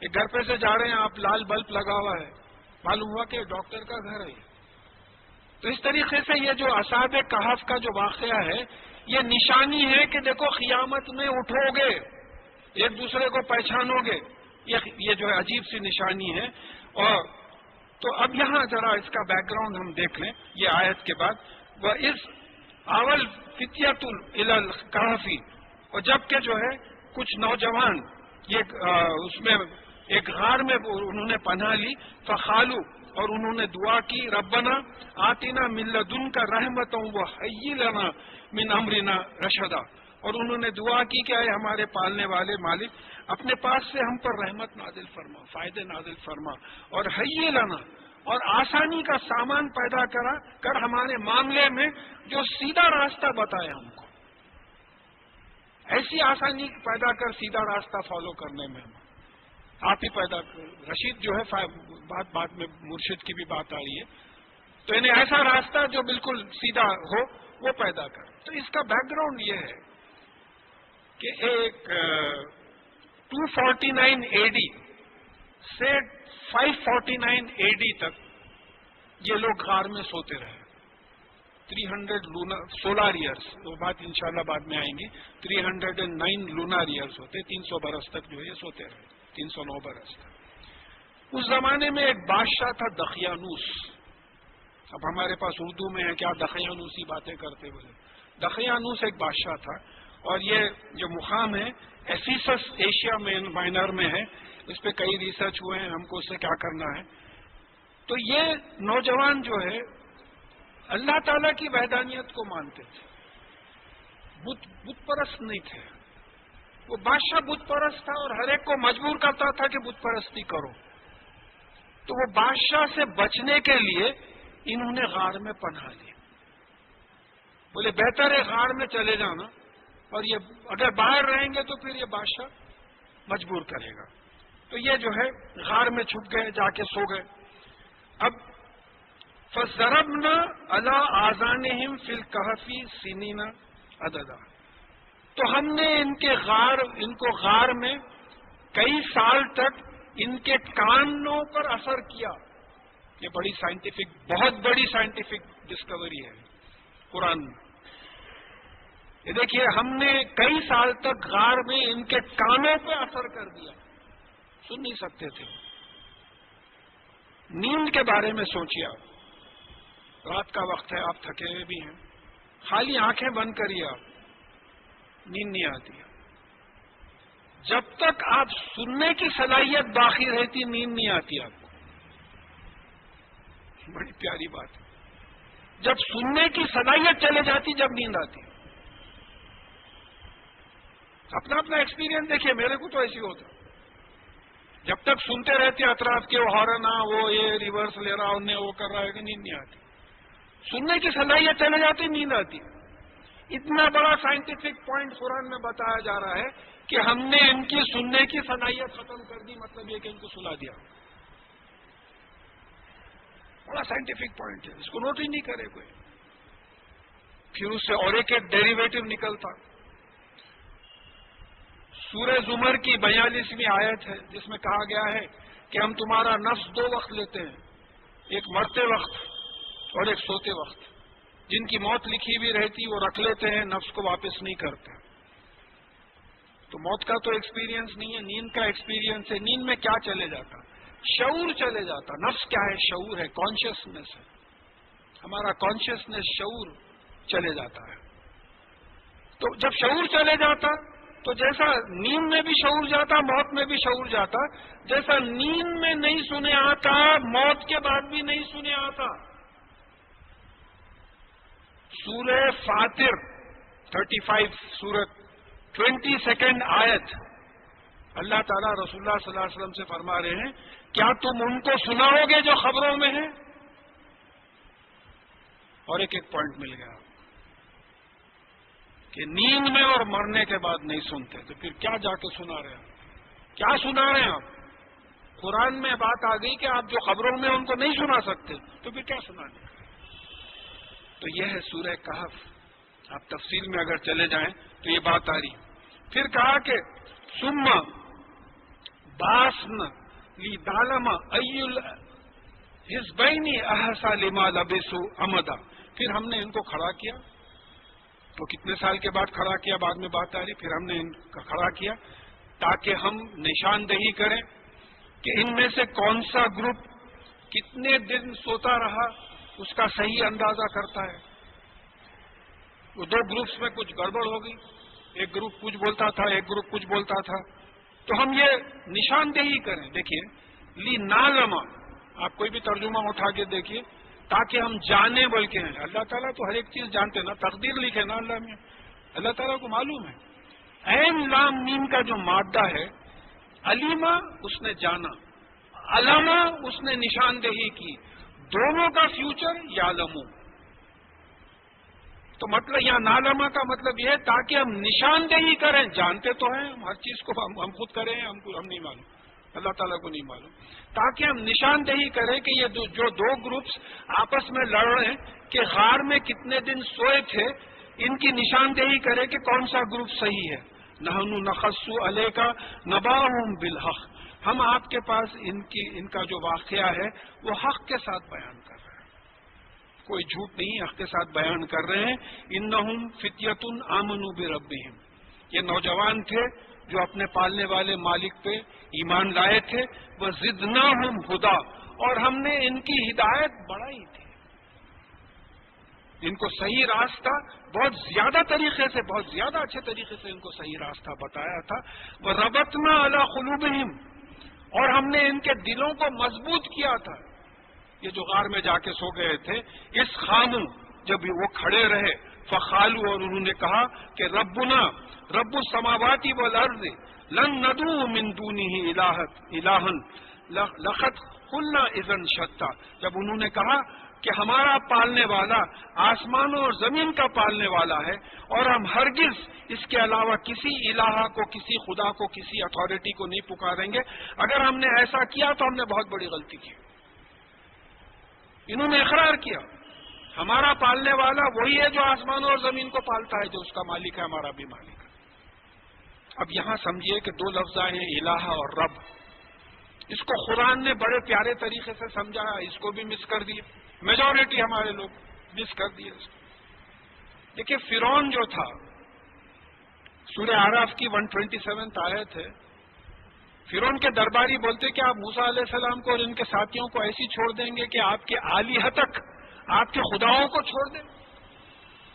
ایک گھر پہ سے جا رہے ہیں آپ، لال بلب لگا ہوا ہے، معلوم ہوا کہ ڈاکٹر کا گھر ہے۔ تو اس طریقے سے یہ جو اصحاب کہف کا جو واقعہ ہے یہ نشانی ہے کہ دیکھو قیامت میں اٹھو گے، ایک دوسرے کو پہچانو گے، یہ جو ہے عجیب سی نشانی ہے۔ اور تو اب یہاں ذرا اس کا بیک گراؤنڈ ہم دیکھ لیں یہ آیت کے بعد، وہ اس اول فتیۃ الی الکہف، اور جبکہ جو ہے کچھ نوجوان یہ اس میں ایک غار میں انہوں نے پناہ لی، فقالوا، اور انہوں نے دعا کی، ربنا آتنا من لدنک رحمۃ وہیئ لنا من امرنا رشدا، اور انہوں نے دعا کی کہ اے ہمارے پالنے والے مالک اپنے پاس سے ہم پر رحمت نازل فرما، فائدے نازل فرما، اور حیئ لنا، اور آسانی کا سامان پیدا کر ہمارے معاملے میں جو سیدھا راستہ بتائے ہم کو، ایسی آسانی پیدا کر سیدھا راستہ فالو کرنے میں آپ ہی پیدا کر۔ رشید جو ہے بات میں مرشد کی بھی بات آ رہی ہے، تو انہیں ایسا راستہ جو بالکل سیدھا ہو وہ پیدا کر۔ تو اس کا بیک گراؤنڈ یہ ہے کہ ایک 249 اے ڈی سے 549 اے ڈی تک یہ لوگ غار میں سوتے رہے، 300 سولار ایئرس، وہ بات انشاءاللہ بعد میں آئیں گی، 309 لونار ایئرس ہوتے، 300 برس تک جو ہے یہ سوتے رہے، 309 برس تک۔ اس زمانے میں ایک بادشاہ تھا دقیانوس، اب ہمارے پاس اردو میں ہے کیا دقیانوسی باتیں کرتے بولے، دقیانوس ایک بادشاہ تھا، اور یہ جو مقام ہے ایفیسس ایشیا مائنر میں ہے، اس پہ کئی ریسرچ ہوئے ہیں، ہم کو اس سے کیا کرنا ہے۔ تو یہ نوجوان جو ہے اللہ تعالیٰ کی وحدانیت کو مانتے تھے، بت پرست نہیں تھے، وہ بادشاہ بت پرست تھا اور ہر ایک کو مجبور کرتا تھا کہ بت پرستی کرو، تو وہ بادشاہ سے بچنے کے لیے انہوں نے غار میں پناہ لی، بولے بہتر ہے غار میں چلے جانا، اور یہ اگر باہر رہیں گے تو پھر یہ بادشاہ مجبور کرے گا، تو یہ جو ہے غار میں چھپ گئے، جا کے سو گئے۔ اب فَضَرَبْنَا عَلَىٰ آذَانِهِمْ فِي الْكَهْفِ سِنِينَ عَدَدًا، تو ہم نے ان کو غار میں کئی سال تک ان کے کانوں پر اثر کیا۔ یہ بڑی سائنٹیفک، بہت بڑی سائنٹیفک ڈسکوری ہے قرآن میں۔ یہ دیکھیے ہم نے کئی سال تک غار میں ان کے کانوں پہ اثر کر دیا، سن نہیں سکتے تھے۔ نیند کے بارے میں سوچیے، آپ رات کا وقت ہے، آپ تھکے ہوئے بھی ہیں، خالی آنکھیں بند کریے، آپ نیند نہیں آتی، جب تک آپ سننے کی صلاحیت باقی رہتی نیند نہیں آتی آپ کو، بڑی پیاری بات ہے، جب سننے کی صلاحیت چلے جاتی جب نیند آتی۔ اپنا اپنا ایکسپیرینس دیکھیے، میرے کو تو ایسی ہوتا، جب تک سنتے رہتے اطراف کے وہ ہارن، وہ یہ ریورس لے رہا، انہیں وہ کر رہا ہے کہ نیند نہیں آتی، سننے کی صلاحیت چلے جاتی نیند آتی۔ اتنا بڑا سائنٹیفک پوائنٹ قرآن میں بتایا جا رہا ہے کہ ہم نے ان کی سننے کی صلاحیت ختم کر دی، مطلب یہ کہ ان کو سلا دیا، بڑا سائنٹیفک پوائنٹ ہے، اس کو نوٹ ہی نہیں کرے کوئی۔ پھر اس سے اور ایک ڈیریویٹو نکلتا، سورہ زمر کی 42ویں آیت ہے جس میں کہا گیا ہے کہ ہم تمہارا نفس 2 وقت لیتے ہیں، ایک مرتے وقت اور ایک سوتے وقت. جن کی موت لکھی ہوئی رہتی وہ رکھ لیتے ہیں، نفس کو واپس نہیں کرتے. تو موت کا تو ایکسپیرینس نہیں ہے، نیند کا ایکسپیرینس ہے. نیند میں کیا چلے جاتا؟ شعور چلے جاتا. نفس کیا ہے؟ شعور ہے، کانشیسنیس ہے. ہمارا کانشیسنیس شعور چلے جاتا ہے. تو جب شعور چلے جاتا تو جیسا نیند میں بھی شعور جاتا، موت میں بھی شعور جاتا. جیسا نیند میں نہیں سنے آتا، موت کے بعد بھی نہیں سنے آتا. سورہ فاطر 35 سورت 22 آیت اللہ تعالیٰ رسول اللہ صلی اللہ علیہ وسلم سے فرما رہے ہیں، کیا تم ان کو سناؤ گے جو خبروں میں ہیں؟ اور ایک پوائنٹ مل گیا کہ نیند میں اور مرنے کے بعد نہیں سنتے. تو پھر کیا جا کے سنا رہے ہیں؟ کیا سنا رہے ہیں آپ؟ قرآن میں بات آ گئی کہ آپ جو خبروں میں ان کو نہیں سنا سکتے، تو پھر کیا سنانے؟ تو یہ ہے سورہ کہف. آپ تفصیل میں اگر چلے جائیں تو یہ بات آ رہی. پھر کہا کہ ثم باسن لدعلم ای الحزبین احصی لما لبثوا امدا. پھر ہم نے ان کو کھڑا کیا. تو کتنے سال کے بعد کھڑا کیا بعد میں بات آ رہی. پھر ہم نے ان کا کھڑا کیا تاکہ ہم نشاندہی کریں کہ ان میں سے کون سا گروپ کتنے دن سوتا رہا، اس کا صحیح اندازہ کرتا ہے. وہ 2 گروپس میں کچھ گڑبڑ ہو گئی، ایک گروپ کچھ بولتا تھا، ایک گروپ کچھ بولتا تھا. تو ہم یہ نشاندہی کریں. دیکھیے لنعلم، آپ کوئی بھی ترجمہ اٹھا کے دیکھیے، تاکہ ہم جانیں. بلکہ ہیں اللہ تعالیٰ تو ہر ایک چیز جانتے نا، تقدیر لکھے نا اللہ میں، اللہ تعالیٰ کو معلوم ہے. عین لام میم کا جو مادہ ہے، علیما اس نے جانا، علامہ اس نے نشاندہی کی. دونوں کا فیوچر یعلمو. تو مطلب یہاں نالما کا مطلب یہ ہے تاکہ ہم نشاندہی کریں. جانتے تو ہیں ہم ہر چیز کو، ہم خود کریں، ہم نہیں معلوم، اللہ تعالیٰ کو نہیں معلوم. تاکہ ہم نشاندہی کریں کہ یہ جو 2 گروپس آپس میں لڑ رہے ہیں کہ غار میں کتنے دن سوئے تھے، ان کی نشاندہی کرے کہ کون سا گروپ صحیح ہے. نحن نقص علیک نبأہم بالحق. ہم آپ کے پاس ان کا جو واقعہ ہے وہ حق کے ساتھ بیان کر رہے ہیں، کوئی جھوٹ نہیں، حق کے ساتھ بیان کر رہے ہیں. انہم فتیۃ آمنوا بربہم. یہ نوجوان تھے جو اپنے پالنے والے مالک پہ ایمان لائے تھے. وزدناہم ہدی، اور ہم نے ان کی ہدایت بڑھائی تھی، ان کو صحیح راستہ بہت زیادہ طریقے سے، بہت زیادہ اچھے طریقے سے ان کو صحیح راستہ بتایا تھا. وربطنا علی قلوبہم، اور ہم نے ان کے دلوں کو مضبوط کیا تھا. یہ جو غار میں جا کے سو گئے تھے، اس خامو جب وہ کھڑے رہے، فقالوا، اور انہوں نے کہا کہ ربنا رب السماوات والارض لن ندعو من دونہ الہا لقد قلنا اذا شتا. جب انہوں نے کہا کہ ہمارا پالنے والا آسمانوں اور زمین کا پالنے والا ہے، اور ہم ہرگز اس کے علاوہ کسی الہ کو، کسی خدا کو، کسی اتھارٹی کو نہیں پکاریں گے. اگر ہم نے ایسا کیا تو ہم نے بہت بڑی غلطی کی. انہوں نے اقرار کیا ہمارا پالنے والا وہی ہے جو آسمانوں اور زمین کو پالتا ہے، جو اس کا مالک ہے، ہمارا بھی مالک ہے. اب یہاں سمجھیے کہ 2 لفظ ہیں، الہ اور رب. اس کو قرآن نے بڑے پیارے طریقے سے سمجھایا، اس کو بھی مس کر دیا. میجورٹی ہمارے لوگ مس کر دیے اس کو. دیکھیے فرعون جو تھا، سورہ اعراف کی 127 آیت ہے. فرعون کے درباری بولتے کہ آپ موسیٰ علیہ السلام کو اور ان کے ساتھیوں کو ایسی چھوڑ دیں گے کہ آپ کے آلیہ تک، آپ کے خداؤں کو چھوڑ دیں.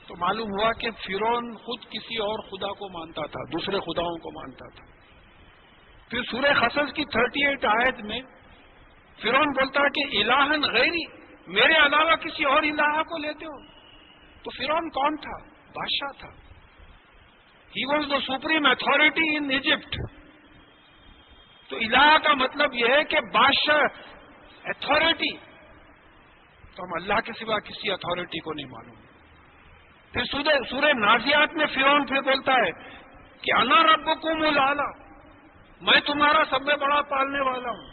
تو معلوم ہوا کہ فرعون خود کسی اور خدا کو مانتا تھا، دوسرے خداؤں کو مانتا تھا. پھر سورہ قصص کی 38 آیت میں فرعون بولتا ہے کہ الہن غیری، میرے علاوہ کسی اور الہ کو لیتے ہو. تو فرعون کون تھا؟ بادشاہ تھا. He was the supreme authority in Egypt. تو الہ کا مطلب یہ ہے کہ بادشاہ، اتھارٹی. تو ہم اللہ کے سوا کسی اتھارٹی کو نہیں معلوم. پھر سورہ نازیات میں فرعون پھر بولتا ہے کہ انا ربکم الاعلی، میں تمہارا سب سے بڑا پالنے والا ہوں.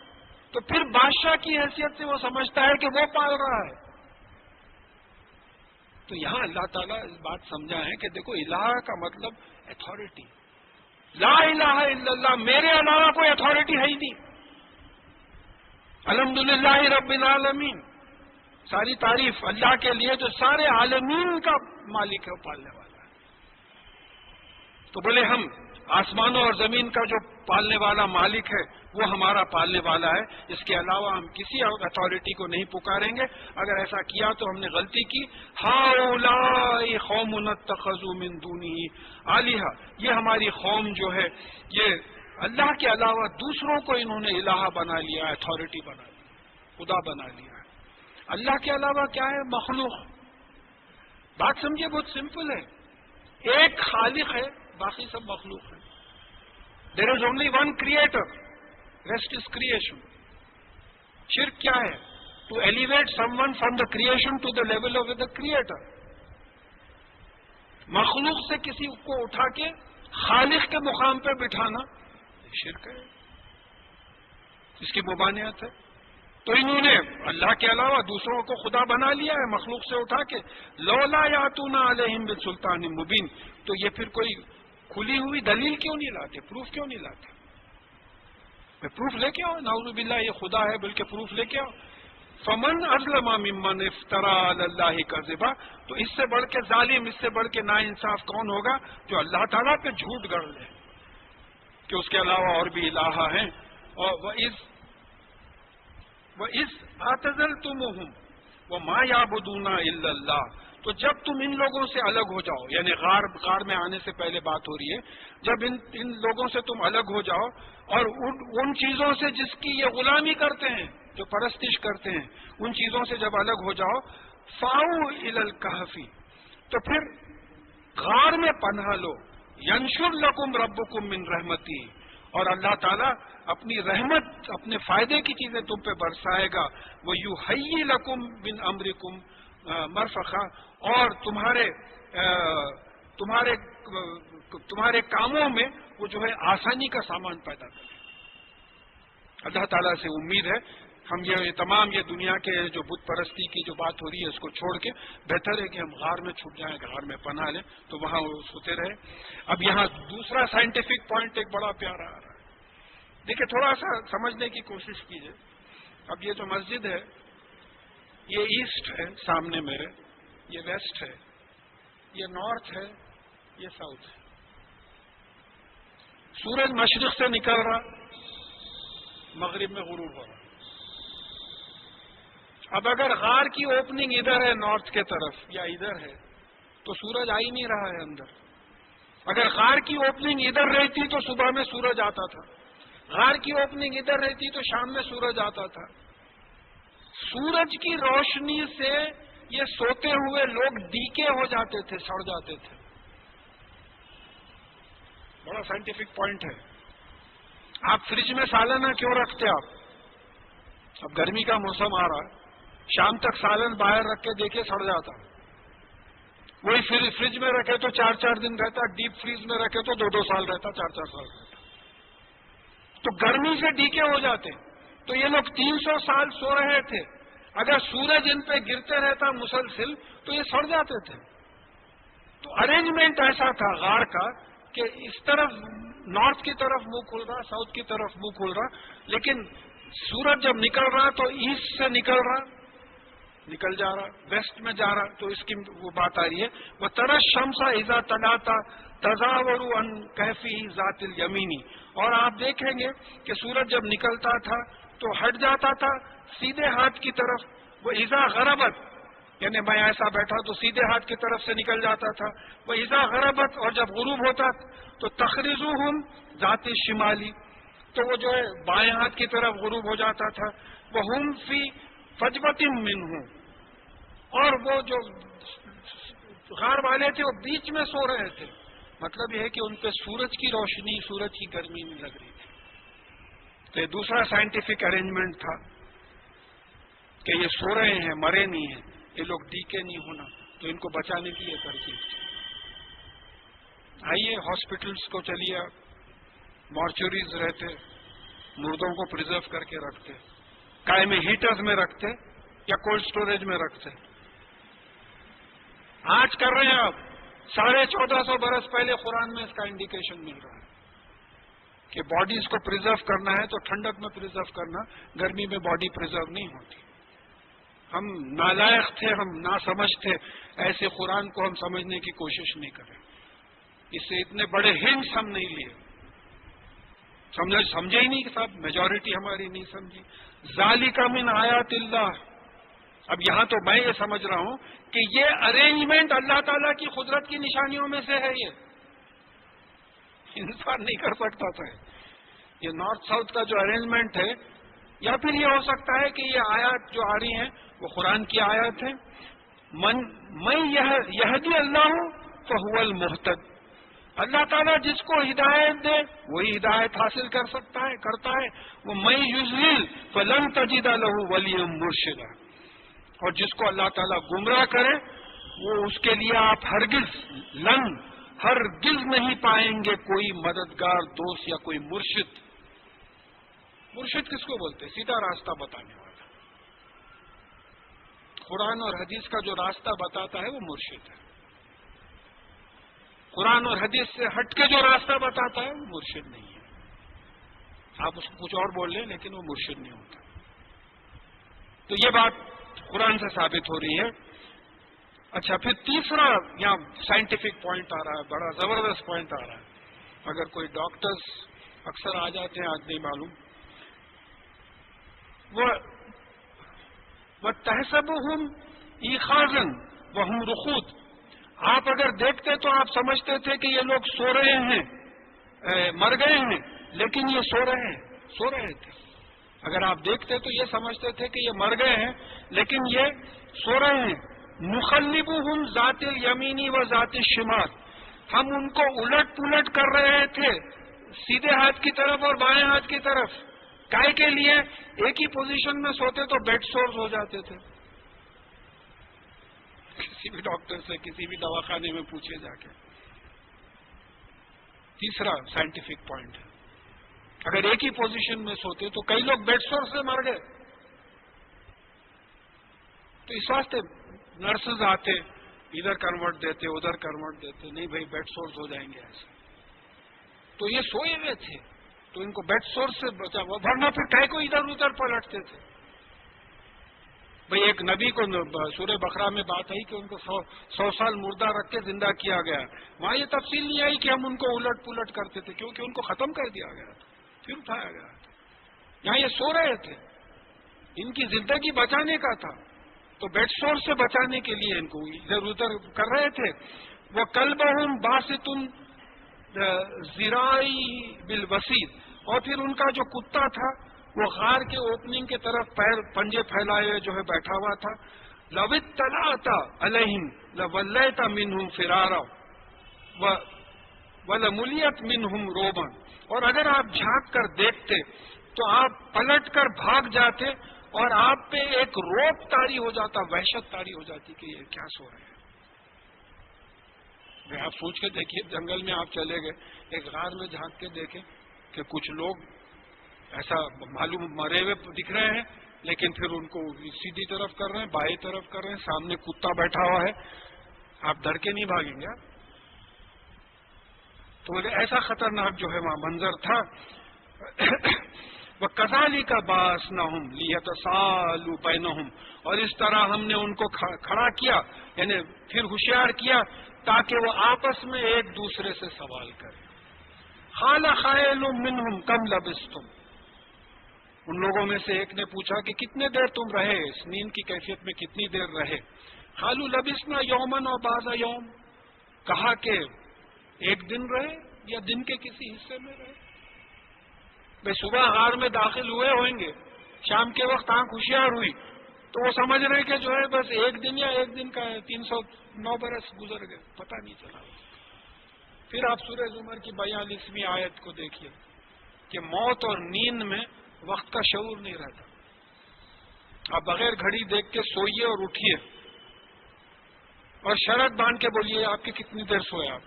تو پھر بادشاہ کی حیثیت سے وہ سمجھتا ہے کہ وہ پال رہا ہے. تو یہاں اللہ تعالیٰ اس بات سمجھا ہے کہ دیکھو الہ کا مطلب اتھارٹی، لا الہ الا اللہ، میرے علاوہ کوئی اتھارٹی ہے ہی نہیں. الحمدللہ رب العالمین، ساری تعریف اللہ کے لیے جو سارے عالمین کا مالک ہے، پالنے والا ہے. تو بولے ہم آسمانوں اور زمین کا جو پالنے والا مالک ہے وہ ہمارا پالنے والا ہے، اس کے علاوہ ہم کسی اتھارٹی کو نہیں پکاریں گے. اگر ایسا کیا تو ہم نے غلطی کی. ہؤلاء قوم اتخذوا من دونہ آلہہ، یہ ہماری قوم جو ہے یہ اللہ کے علاوہ دوسروں کو انہوں نے الہ بنا لیا، اتھارٹی بنا لیا، خدا بنا لیا ہے. اللہ کے علاوہ کیا ہے؟ مخلوق. بات سمجھے، بہت سمپل ہے. ایک خالق ہے، باقی سب مخلوق ہے. There is only one creator, rest is creation. شرک کیا ہے؟ To elevate someone from the creation to the level of the creator. مخلوق سے کسی کو اٹھا کے خالق کے مقام پہ بٹھانا شرک ہے، اس کی ممانعت ہے. تو انہوں نے اللہ کے علاوہ دوسروں کو خدا بنا لیا ہے مخلوق سے اٹھا کے. لولا یاتون علیہم بسلطان مبین، تو یہ پھر کوئی کھلی ہوئی دلیل کیوں نہیں لاتے، پروف کیوں نہیں لاتے؟ پروف لے کے آؤ. نعوذ باللہ یہ خدا ہے بلکہ پروف لے کے آؤ. فمن اظلم ممن افترى علی اللہ کذبا، تو اس سے بڑھ کے ظالم، اس سے بڑھ کے ناانصاف کون ہوگا جو اللہ تعالیٰ پہ جھوٹ گڑھ لے کہ اس کے علاوہ اور بھی الہ ہیں. اور وَإِذْ اعْتَزَلْتُمُوهُمْ وَمَا يَعْبُدُونَ إِلَّا اللَّهُ، تو جب تم ان لوگوں سے الگ ہو جاؤ، یعنی غار میں آنے سے پہلے بات ہو رہی ہے، جب ان لوگوں سے تم الگ ہو جاؤ اور ان چیزوں سے جس کی یہ غلامی کرتے ہیں، جو پرستش کرتے ہیں، ان چیزوں سے جب الگ ہو جاؤ، فَاؤْ إِلَى الْكَهْفِ، تو پھر غار میں پناہ لو. يَنشُرْ لَكُمْ رَبُّكُمْ مِنْ رَحْمَتِهِ، اور اللہ تعالیٰ اپنی رحمت، اپنے فائدے کی چیزیں تم پہ برسائے گا. وَيُحَيِّ لَكُمْ مِنْ أَمْرِكُمْ مَرْفَقًا، اور تمہارے کاموں میں وہ جو ہے آسانی کا سامان پیدا کرے. اللہ تعالیٰ سے امید ہے ہم یہ تمام یہ دنیا کے جو بت پرستی کی جو بات ہو رہی ہے اس کو چھوڑ کے بہتر ہے کہ ہم غار میں چھپ جائیں، غار میں پناہ لیں تو وہاں وہ سوتے رہے. اب یہاں دوسرا سائنٹیفک پوائنٹ ایک بڑا پیارا آ رہا ہے. دیکھیں تھوڑا سا سمجھنے کی کوشش کیجیے. اب یہ جو مسجد ہے یہ ایسٹ ہے سامنے میرے، یہ ویسٹ ہے، یہ نارتھ ہے، یہ ساؤتھ ہے. سورج مشرق سے نکل رہا، مغرب میں غروب ہو رہا. اب اگر غار کی اوپننگ ادھر ہے نارتھ کے طرف یا ادھر ہے تو سورج آ ہی نہیں رہا ہے اندر. اگر غار کی اوپننگ ادھر رہتی تو صبح میں سورج آتا تھا، غار کی اوپننگ ادھر رہتی تو شام میں سورج آتا تھا. سورج کی روشنی سے یہ سوتے ہوئے لوگ ڈیکے ہو جاتے تھے، سڑ جاتے تھے. بڑا سائنٹیفک پوائنٹ ہے. آپ فریج میں سالن کیوں رکھتے آپ؟ اب گرمی کا موسم آ رہا ہے، شام تک سالن باہر رکھ کے دیکھے سڑ جاتا. وہی فریج میں رکھے تو 4 دن رہتا، ڈیپ فریز میں رکھے تو 2 سال رہتا، 4 سال رہتا. تو گرمی سے ڈیکے ہو جاتے. تو یہ لوگ 300 سال سو رہے تھے، اگر سورج ان پہ گرتے رہتا مسلسل تو یہ سڑ جاتے تھے. تو ارینجمنٹ ایسا تھا غار کا کہ اس طرف نارتھ کی طرف منہ کھل رہا، ساؤتھ کی طرف منہ کھل رہا، لیکن سورج جب نکل رہا تو ایسٹ سے نکل جا رہا، ویسٹ میں جا رہا. تو اس کی وہ بات آ رہی ہے وہ ترش شمسا اذا تلاتا تزاور عن کہفی ذات الیمینی. اور آپ دیکھیں گے کہ سورج جب نکلتا تھا تو ہٹ جاتا تھا سیدھے ہاتھ کی طرف. وہ اذا غربت، یعنی میں ایسا بیٹھا تو سیدھے ہاتھ کی طرف سے نکل جاتا تھا. وہ اذا غربت، اور جب غروب ہوتا تو تخرجوہم ذات الشمالی، تو وہ جو ہے بائیں ہاتھ کی طرف غروب ہو جاتا تھا. وہ ہم فی فجوۃ منہ، اور وہ جو غار والے تھے وہ بیچ میں سو رہے تھے. مطلب یہ ہے کہ ان پہ سورج کی روشنی، سورج کی گرمی نہیں لگ رہی تھی. تو یہ دوسرا سائنٹیفک ارینجمنٹ تھا کہ یہ سو رہے ہیں، مرے نہیں ہیں، یہ لوگ ڈیکے نہیں ہونا، تو ان کو بچانے کے لیے ترکیب. آئیے ہاسپٹلس کو چلیے، مارچوریز رہتے، مردوں کو پرزرو کر کے رکھتے، کائے میں ہیٹرز میں رکھتے یا کولڈ سٹوریج میں رکھتے. آج کر رہے ہیں آپ، 1450 برس پہلے قرآن میں اس کا انڈیکیشن مل رہا ہے. کہ باڈیز کو پریزرو کرنا ہے تو ٹھنڈک میں پریزرو کرنا، گرمی میں باڈی پریزرو نہیں ہوتی. ہم نالائق تھے، ہم ناسمجھ تھے، ایسے قرآن کو ہم سمجھنے کی کوشش نہیں کریں. اس سے اتنے بڑے ہنٹس ہم نہیں لیے، سمجھے ہی نہیں کہ صاحب میجورٹی ہماری نہیں سمجھی. ذالک من آیات اللہ. اب یہاں تو میں یہ سمجھ رہا ہوں کہ یہ ارینجمنٹ اللہ تعالیٰ کی قدرت کی نشانیوں میں سے ہے. یہ انسان نہیں کر سکتا تھا. یہ نارتھ ساؤتھ کا جو ارینجمنٹ ہے، یا پھر یہ ہو سکتا ہے کہ یہ آیات جو آ رہی ہیں وہ قرآن کی آیات ہیں. میں یہدی اللہ فہو المہتد. اللہ تعالیٰ جس کو ہدایت دے وہی ہدایت حاصل کر سکتا ہے، کرتا ہے. وہ میں یضلل فلن تجد له ولیا مرشدا. اور جس کو اللہ تعالیٰ گمراہ کرے وہ اس کے لیے آپ ہرگز نہیں پائیں گے کوئی مددگار دوست یا کوئی مرشد. مرشد کس کو بولتے ہیں؟ سیدھا راستہ بتانے والا. قرآن اور حدیث کا جو راستہ بتاتا ہے وہ مرشد ہے. قرآن اور حدیث سے ہٹ کے جو راستہ بتاتا ہے وہ مرشد نہیں ہے. آپ اس کو کچھ اور بول لیں لیکن وہ مرشد نہیں ہوتا. تو یہ بات قرآن سے ثابت ہو رہی ہے. اچھا، پھر تیسرا یہاں سائنٹیفک پوائنٹ آ رہا ہے، بڑا زبردست پوائنٹ آ رہا ہے. اگر کوئی ڈاکٹرز اکثر آ جاتے ہیں، آج نہیں معلوم، وَتَحْسَبُهُمْ إِيقَاظًا وَهُمْ رُقُودٌ. آپ اگر دیکھتے تو آپ سمجھتے تھے کہ یہ لوگ سو رہے ہیں، مر گئے ہیں، لیکن یہ سو رہے تھے. اگر آپ دیکھتے تو یہ سمجھتے تھے کہ یہ مر گئے ہیں لیکن یہ سو رہے ہیں. نُقَلِّبُهُمْ ذَاتِ الْيَمِينِ وَذَاتِ الشِّمَالِ. ہم ان کو الٹ پلٹ کر رہے تھے، سیدھے ہاتھ کی طرف اور بائیں ہاتھ کی طرف. کائے کے لیے؟ ایک ہی پوزیشن میں سوتے تو بیڈ سورز ہو جاتے تھے. کسی بھی ڈاکٹر سے، کسی بھی دواخانے میں پوچھے جا کے. تیسرا سائنٹیفک پوائنٹ ہے، اگر ایک ہی پوزیشن میں سوتے تو کئی لوگ بیڈ سور سے مر گئے. تو اس واسطے نرسز آتے، ادھر کنورٹ دیتے، ادھر کنورٹ دیتے. نہیں بھائی، بیڈ سورز ہو جائیں گے ایسے. تو یہ سوئے ہوئے تھے تو ان کو بیڈ سور سے بچا، ورنہ پھر کہے کو ادھر ادھر پلٹتے تھے. بھئی ایک نبی کو سورہ بقرہ میں بات آئی کہ ان کو 100 سال مردہ رکھ کے زندہ کیا گیا. وہاں یہ تفصیل نہیں آئی کہ ہم ان کو الٹ پلٹ کرتے تھے، کیونکہ ان کو ختم کر دیا گیا تھا، پھر اٹھایا گیا تھا. یہاں یہ سو رہے تھے، ان کی زندگی بچانے کا تھا، تو بیڈ سور سے بچانے کے لیے ان کو ادھر ادھر کر رہے تھے. وہ کلبہم باسط ذراعی بالوسید. اور پھر ان کا جو کتا تھا وہ غار کے اوپننگ کی طرف پنجے پھیلائے جو ہے بیٹھا ہوا تھا. لو اطلعت علیہم لولیت منہم فرارا ولملیت منہم روبا. اور اگر آپ جھانک کر دیکھتے تو آپ پلٹ کر بھاگ جاتے اور آپ پہ ایک روب طاری ہو جاتا، وحشت طاری ہو جاتی کہ یہ کیا سو رہے ہیں. آپ سوچ کے دیکھیے، جنگل میں آپ چلے گئے، ایک غار میں جھانک کے دیکھیں کہ کچھ لوگ ایسا معلوم مرے ہوئے دکھ رہے ہیں، لیکن پھر ان کو سیدھی طرف کر رہے ہیں، بائیں طرف کر رہے ہیں، سامنے کتا بیٹھا ہوا ہے. آپ ڈر کے نہیں بھاگیں گے. تو ایسا خطرناک جو ہے وہاں منظر تھا. وَكَذَلِكَ بَعَثْنَاهُمْ لِيَتَسَاءَلُوا بَيْنَهُمْ. اور اس طرح ہم نے ان کو کھڑا کیا، یعنی پھر ہوشیار کیا تاکہ وہ آپس میں ایک دوسرے سے سوال کریں. قَالَ قَائِلٌ مِّنْهُمْ كَمْ لَبِثْتُمْ. ان لوگوں میں سے ایک نے پوچھا کہ کتنے دیر تم رہے، اس نیند کی کیفیت میں کتنی دیر رہے. قَالُوا لَبِثْنَا يَوْمًا وَبَعْضَ يَوْمٍ. کہا کہ ایک دن رہے یا دن کے کسی حصے میں رہے. بھائی صبح غار میں داخل ہوئے ہوئیں گے، شام کے وقت آنکھ ہوشیار ہوئی تو وہ سمجھ رہے کہ جو ہے بس ایک دن یا ایک دن کا ہے، 309 برس گزر گئے، پتہ نہیں چلا. پھر آپ سورہ زمر کی 42ویں آیت کو دیکھیے کہ موت اور نیند میں وقت کا شعور نہیں رہتا. آپ بغیر گھڑی دیکھ کے سوئیے اور اٹھیے اور شرط باندھ کے بولیے آپ کی کتنی دیر سوئے آپ.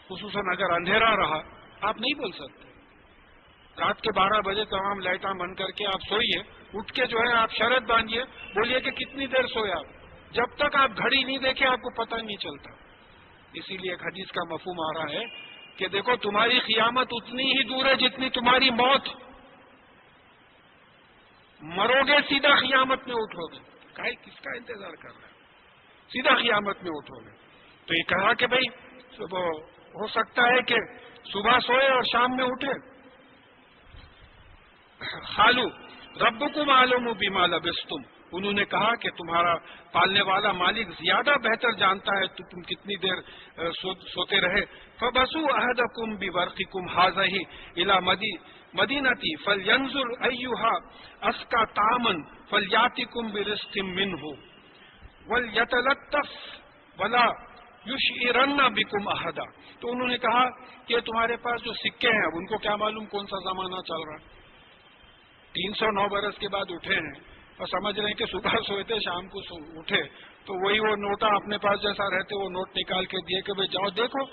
خصوصاً اگر اندھیرا رہا آپ نہیں بول سکتے. رات کے 12 بجے تمام لائٹاں بند کر کے آپ سوئیے، اٹھ کے جو ہے آپ شرط باندھیے، بولیے کہ کتنی دیر سوئے آپ. جب تک آپ گھڑی نہیں دیکھیں آپ کو پتہ نہیں چلتا. اسی لیے ایک حدیث کا مفہوم آ رہا ہے کہ دیکھو تمہاری قیامت اتنی ہی دور ہے جتنی تمہاری موت، مرو گے سیدھا قیامت میں اٹھو گے. کس کا انتظار کر رہے ہیں؟ سیدھا قیامت میں اٹھو گے. تو یہ کہا کہ بھائی ہو سکتا ہے کہ صبح سوئے اور شام میں اٹھے. خالو ربکم معلوم بما لبستم، انہوں نے کہا کہ تمہارا پالنے والا مالک زیادہ بہتر جانتا ہے تو تم کتنی دیر سوتے رہے. فبسوا احدکم بورقکم هذه الى مدینتی فلینظر ایھا اسقی طعاما فلیاتکم برزق منہ ولیتلطف ولا یشعرن بکم احدا. تو انہوں نے کہا کہ تمہارے پاس جو سکے ہیں اب ان کو کیا معلوم کون سا زمانہ چل رہا ہے. 309 برس کے بعد اٹھے ہیں اور سمجھ رہے ہیں کہ صبح سوئے تھے شام کو اٹھے تو وہی وہ نوٹا اپنے پاس جیسا رہتے وہ نوٹ نکال کے دیے کہ بھائی جاؤ دیکھو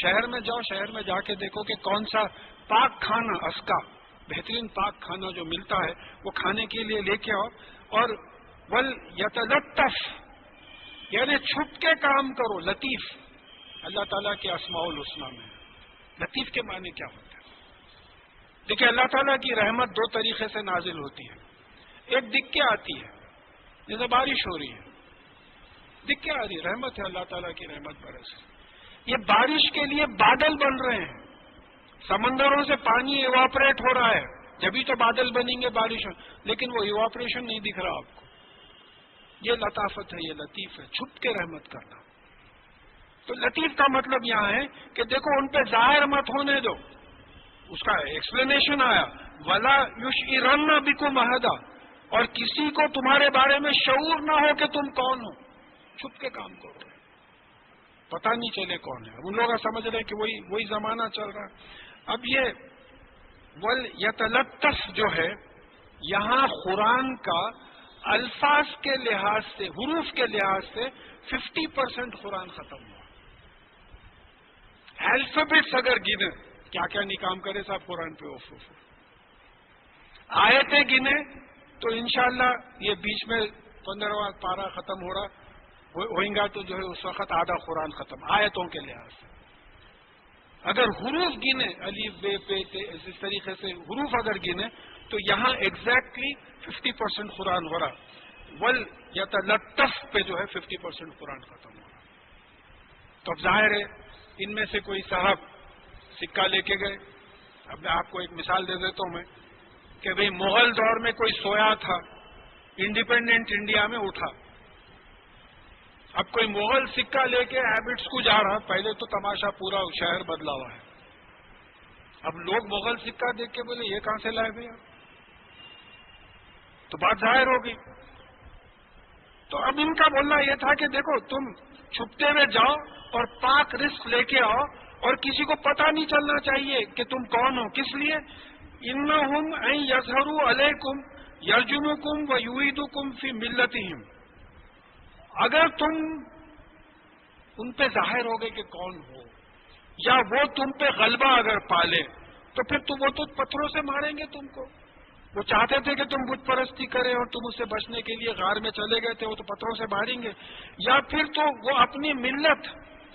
شہر میں جاؤ، شہر میں جا کے دیکھو کہ کون سا پاک کھانا اسکا بہترین پاک کھانا جو ملتا ہے وہ کھانے کے لیے لے کے آؤ. اور ول یتلطف یعنی چھپ کے کام کرو. لطیف اللہ تعالیٰ کے اسماء الحسنی میں لطیف کے معنی کیا ہوتا ہے؟ دیکھیں اللہ تعالیٰ کی رحمت دو طریقے سے نازل ہوتی ہے. ایک دکھ کے آتی ہے جیسے بارش ہو رہی ہے، دکھ کے آ رہی ہے، رحمت ہے اللہ تعالیٰ کی رحمت برس. یہ بارش کے لیے بادل بن رہے ہیں، سمندروں سے پانی ایواپریٹ ہو رہا ہے جبھی تو بادل بنیں گے بارش، لیکن وہ ایواپریشن نہیں دکھ رہا آپ کو. یہ لطافت ہے، یہ لطیف ہے، چھپ کے رحمت کرنا. تو لطیف کا مطلب یہاں ہے کہ دیکھو ان پہ ظاہر مت ہونے دو. اس کا ایکسپلینیشن آیا ولا یشعرن بکم احدا، اور کسی کو تمہارے بارے میں شعور نہ ہو کہ تم کون ہو. چھپ کے کام کرو، پتہ نہیں چلے کون ہے. ان لوگ سمجھ رہے ہیں کہ وہی زمانہ چل رہا ہے. اب یہ ول یتلطف جو ہے یہاں قرآن کا الفاظ کے لحاظ سے، حروف کے لحاظ سے 50% قرآن ختم ہوا. الفابیٹس اگر گنے کیا کیا نہیں کام کرے صاحب قرآن پہ. آیتیں گنے تو انشاءاللہ یہ بیچ میں 15واں پارہ ختم ہو رہا ہوئیں گا تو جو ہے اس وقت آدھا قرآن ختم آیتوں کے لحاظ سے. اگر حروف گنے الف بے پے تے اس طریقے سے حروف اگر گنے تو یہاں ایگزیکٹلی 50% قرآن ہو رہا. ول یتلطف پہ جو ہے 50% قرآن ختم ہو رہا. تو اب ظاہر ہے ان میں سے کوئی صاحب سکہ لے کے گئے. اب میں آپ کو ایک مثال دے دیتا ہوں میں کہ بھئی مغل دور میں کوئی سویا تھا، انڈیپینڈنٹ انڈیا میں اٹھا. اب کوئی مغل سکہ لے کے ہیبٹس کو جا رہا، پہلے تو تماشا پورا شہر بدلا ہوا ہے. اب لوگ مغل سکہ دیکھ کے بولے یہ کہاں سے لائے بھیا، تو بات ظاہر ہوگی. تو اب ان کا بولنا یہ تھا کہ دیکھو تم چھپتے ہوئے جاؤ اور پاک رزق لے کے آؤ اور کسی کو پتہ نہیں چلنا چاہیے کہ تم کون ہو. کس لیے؟ انہم ان یظہروا علیکم یرجمکم ویعیدکم فی ملتہم. اگر تم ان پہ ظاہر ہو گئے کہ کون ہو یا وہ تم پہ غلبہ اگر پالے تو پھر وہ تو پتھروں سے ماریں گے تم کو. وہ چاہتے تھے کہ تم بت پرستی کرے اور تم اس سے بچنے کے لیے غار میں چلے گئے تھے، وہ تو پتھروں سے ماریں گے. یا پھر تو وہ اپنی ملت،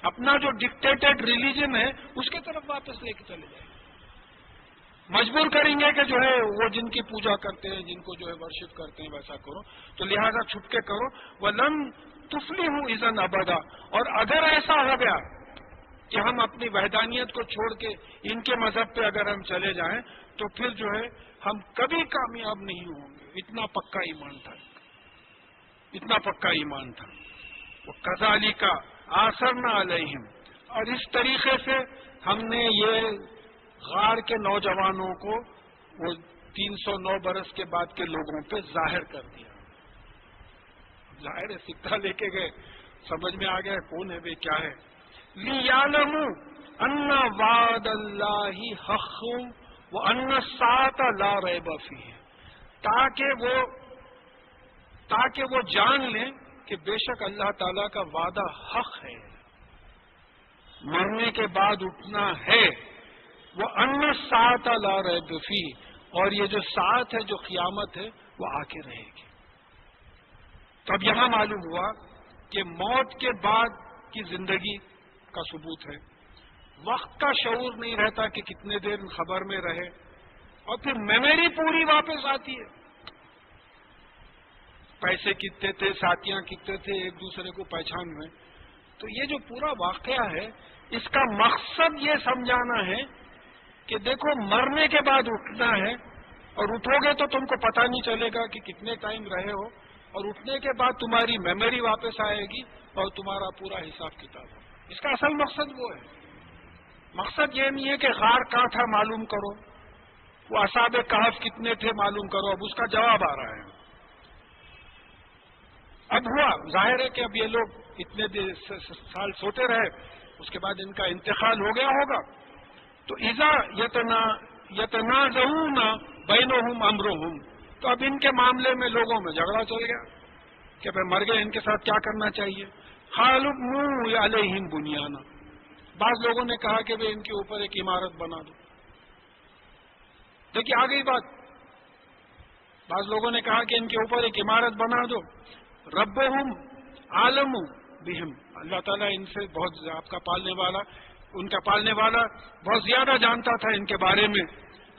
اپنا جو ڈکٹیٹڈ ریلیجن ہے اس کی طرف واپس لے کے چلے جائیں گے. مجبور کریں گے کہ جو ہے وہ جن کی پوجا کرتے ہیں، جن کو جو ہے ورشپ کرتے ہیں ویسا کرو. تو لہذا چھپ کے کرو. وَلَن تُفْلِحُوا إِذًا أَبَدًا. اور اگر ایسا ہو گیا کہ ہم اپنی وحدانیت کو چھوڑ کے ان کے مذہب پہ اگر ہم چلے جائیں تو پھر جو ہے ہم کبھی کامیاب نہیں ہوں گے. اتنا پکا ایمان تھا، اتنا پکا ایمان تھا. وہ کذالک آثرنا علیہم. اور اس طریقے سے ہم نے یہ غار کے نوجوانوں کو وہ 309 برس کے بعد کے لوگوں پہ ظاہر کر دیا. ظاہر ہے سکہ لے کے گئے، سمجھ میں آ گیا کون ہے بھائی کیا ہے. لِيَعْلَمُوا أَنَّ وَعْدَ اللَّهِ حَقٌّ وَأَنَّ السَّاعَةَ لَا رَيْبَ فِيهِ. تاکہ وہ جان لیں کہ بے شک اللہ تعالیٰ کا وعدہ حق ہے، مرنے کے بعد اٹھنا ہے. وَأَنَّ السَّاعَةَ لَا رَيْبَ فِيهِ. اور یہ جو ساعت ہے، جو قیامت ہے، وہ آ کے رہے گی. تو اب یہاں معلوم ہوا کہ موت کے بعد کی زندگی کا ثبوت ہے، وقت کا شعور نہیں رہتا کہ کتنے دیر خبر میں رہے، اور پھر میموری پوری واپس آتی ہے. پیسے کتنے تھے، ساتھیاں کتنے تھے، ایک دوسرے کو پہچان میں. تو یہ جو پورا واقعہ ہے اس کا مقصد یہ سمجھانا ہے کہ دیکھو مرنے کے بعد اٹھنا ہے، اور اٹھو گے تو تم کو پتہ نہیں چلے گا کہ کتنے ٹائم رہے ہو، اور اٹھنے کے بعد تمہاری میموری واپس آئے گی اور تمہارا پورا حساب کتاب ہو. اس کا اصل مقصد وہ ہے. مقصد یہ نہیں ہے کہ غار کہاں تھا معلوم کرو، وہ اصحاب کہف کتنے تھے معلوم کرو. اب اس کا جواب آ رہا ہے. اب ہوا ظاہر ہے کہ اب یہ لوگ اتنے سال سوتے رہے، اس کے بعد ان کا انتقال ہو گیا ہوگا. تو اذا یتنازعون بینہم امرہم، تو اب ان کے معاملے میں لوگوں میں جھگڑا چل گیا کہ بھائی مر گئے، ان کے ساتھ کیا کرنا چاہیے. قالوا ابنوا علیہم بنیانا، بعض لوگوں نے کہا کہ بھائی ان کے اوپر ایک عمارت بنا دو. دیکھیے آ گئی بات. بعض لوگوں نے کہا کہ ان کے اوپر ایک عمارت بنا دو. ربہم عالم بہم، اللہ تعالیٰ ان سے بہت، آپ کا پالنے والا، ان کا پالنے والا بہت زیادہ جانتا تھا ان کے بارے میں.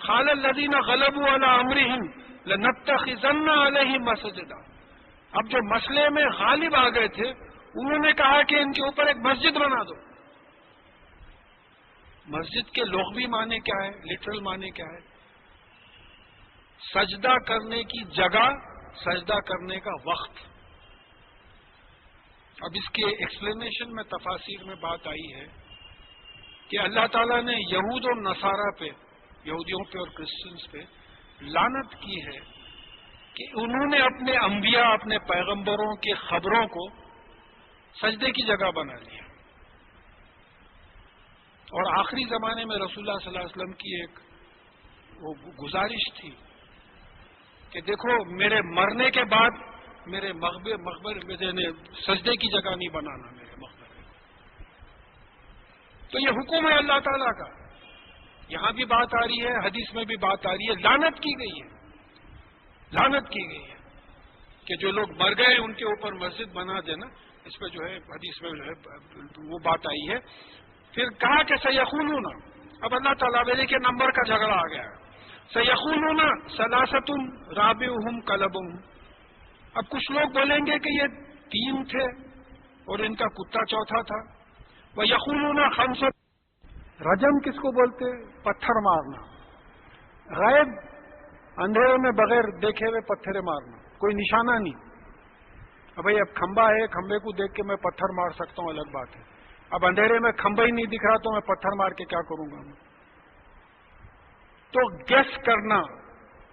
قال الذین غلبوا علی امرہم لنتخذن علیہم مسجدا، اب جو مسئلے میں غالب آ گئے تھے انہوں نے کہا کہ ان کے اوپر ایک مسجد بنا دو. مسجد کے لغوی معنی کیا ہے، لٹرل معنی کیا ہے؟ سجدہ کرنے کی جگہ، سجدہ کرنے کا وقت. اب اس کے ایکسپلینیشن میں تفاسیر میں بات آئی ہے کہ اللہ تعالیٰ نے یہود اور نصارہ پہ، یہودیوں پہ اور کرسچنز پہ لعنت کی ہے کہ انہوں نے اپنے انبیاء، اپنے پیغمبروں کے خبروں کو سجدے کی جگہ بنا لیا. اور آخری زمانے میں رسول اللہ صلی اللہ علیہ وسلم کی ایک وہ گزارش تھی کہ دیکھو میرے مرنے کے بعد میرے مقبرے میں سجدے کی جگہ نہیں بنانا میرے مقبرے. تو یہ حکم ہے اللہ تعالیٰ کا. یہاں بھی بات آ رہی ہے، حدیث میں بھی بات آ رہی ہے. لعنت کی گئی ہے، لعنت کی گئی ہے کہ جو لوگ مر گئے ان کے اوپر مسجد بنا دینا. اس پہ جو ہے حدیث میں جو ہے وہ بات آئی ہے. پھر کہا کہ سیقولون، اب اللہ تعالیٰ والے کے نمبر کا جھگڑا آ گیا. سیقولون ثلاثۃ رابعہم کلبہم، اب کچھ لوگ بولیں گے کہ یہ 3 تھے اور ان کا کتا چوتھا تھا. ویقولون خمسۃ، رجم کس کو بولتے؟ پتھر مارنا، غائب اندھیرے میں بغیر دیکھے ہوئے پتھر مارنا، کوئی نشانہ نہیں. اب بھائی اب کھمبا ہے، کھمبے کو دیکھ کے میں پتھر مار سکتا ہوں، الگ بات ہے. اب اندھیرے میں کھمبا ہی نہیں دکھ رہا تو میں پتھر مار کے کیا کروں گا؟ تو گیس کرنا،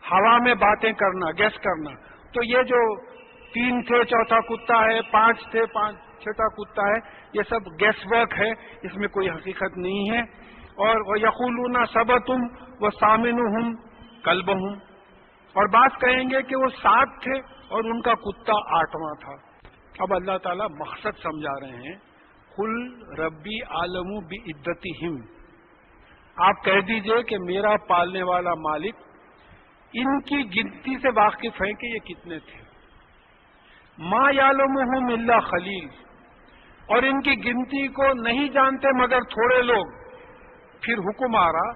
ہوا میں باتیں کرنا، گیس کرنا. تو یہ جو 3 تھے چوتھا کتا ہے، 5 تھے چھٹا کتا ہے، یہ سب گیس ورک ہے، اس میں کوئی حقیقت نہیں ہے. اور وَيَقُولُونَ سَبَتُمْ وَثَامِنُهُمْ كَلْبُهُمْ، اور بعض کہیں گے کہ وہ 7 تھے اور ان کا کتا 8واں تھا. اب اللہ تعالیٰ مقصد سمجھا رہے ہیں. قُلْ رَبِّي أَعْلَمُ بِعِدَّتِهِمْ، آپ کہہ دیجئے کہ میرا پالنے والا مالک ان کی گنتی سے واقف ہے کہ یہ کتنے تھے. ما یعلمہم الا خلیل، اور ان کی گنتی کو نہیں جانتے مگر تھوڑے لوگ. پھر حکم آ رہا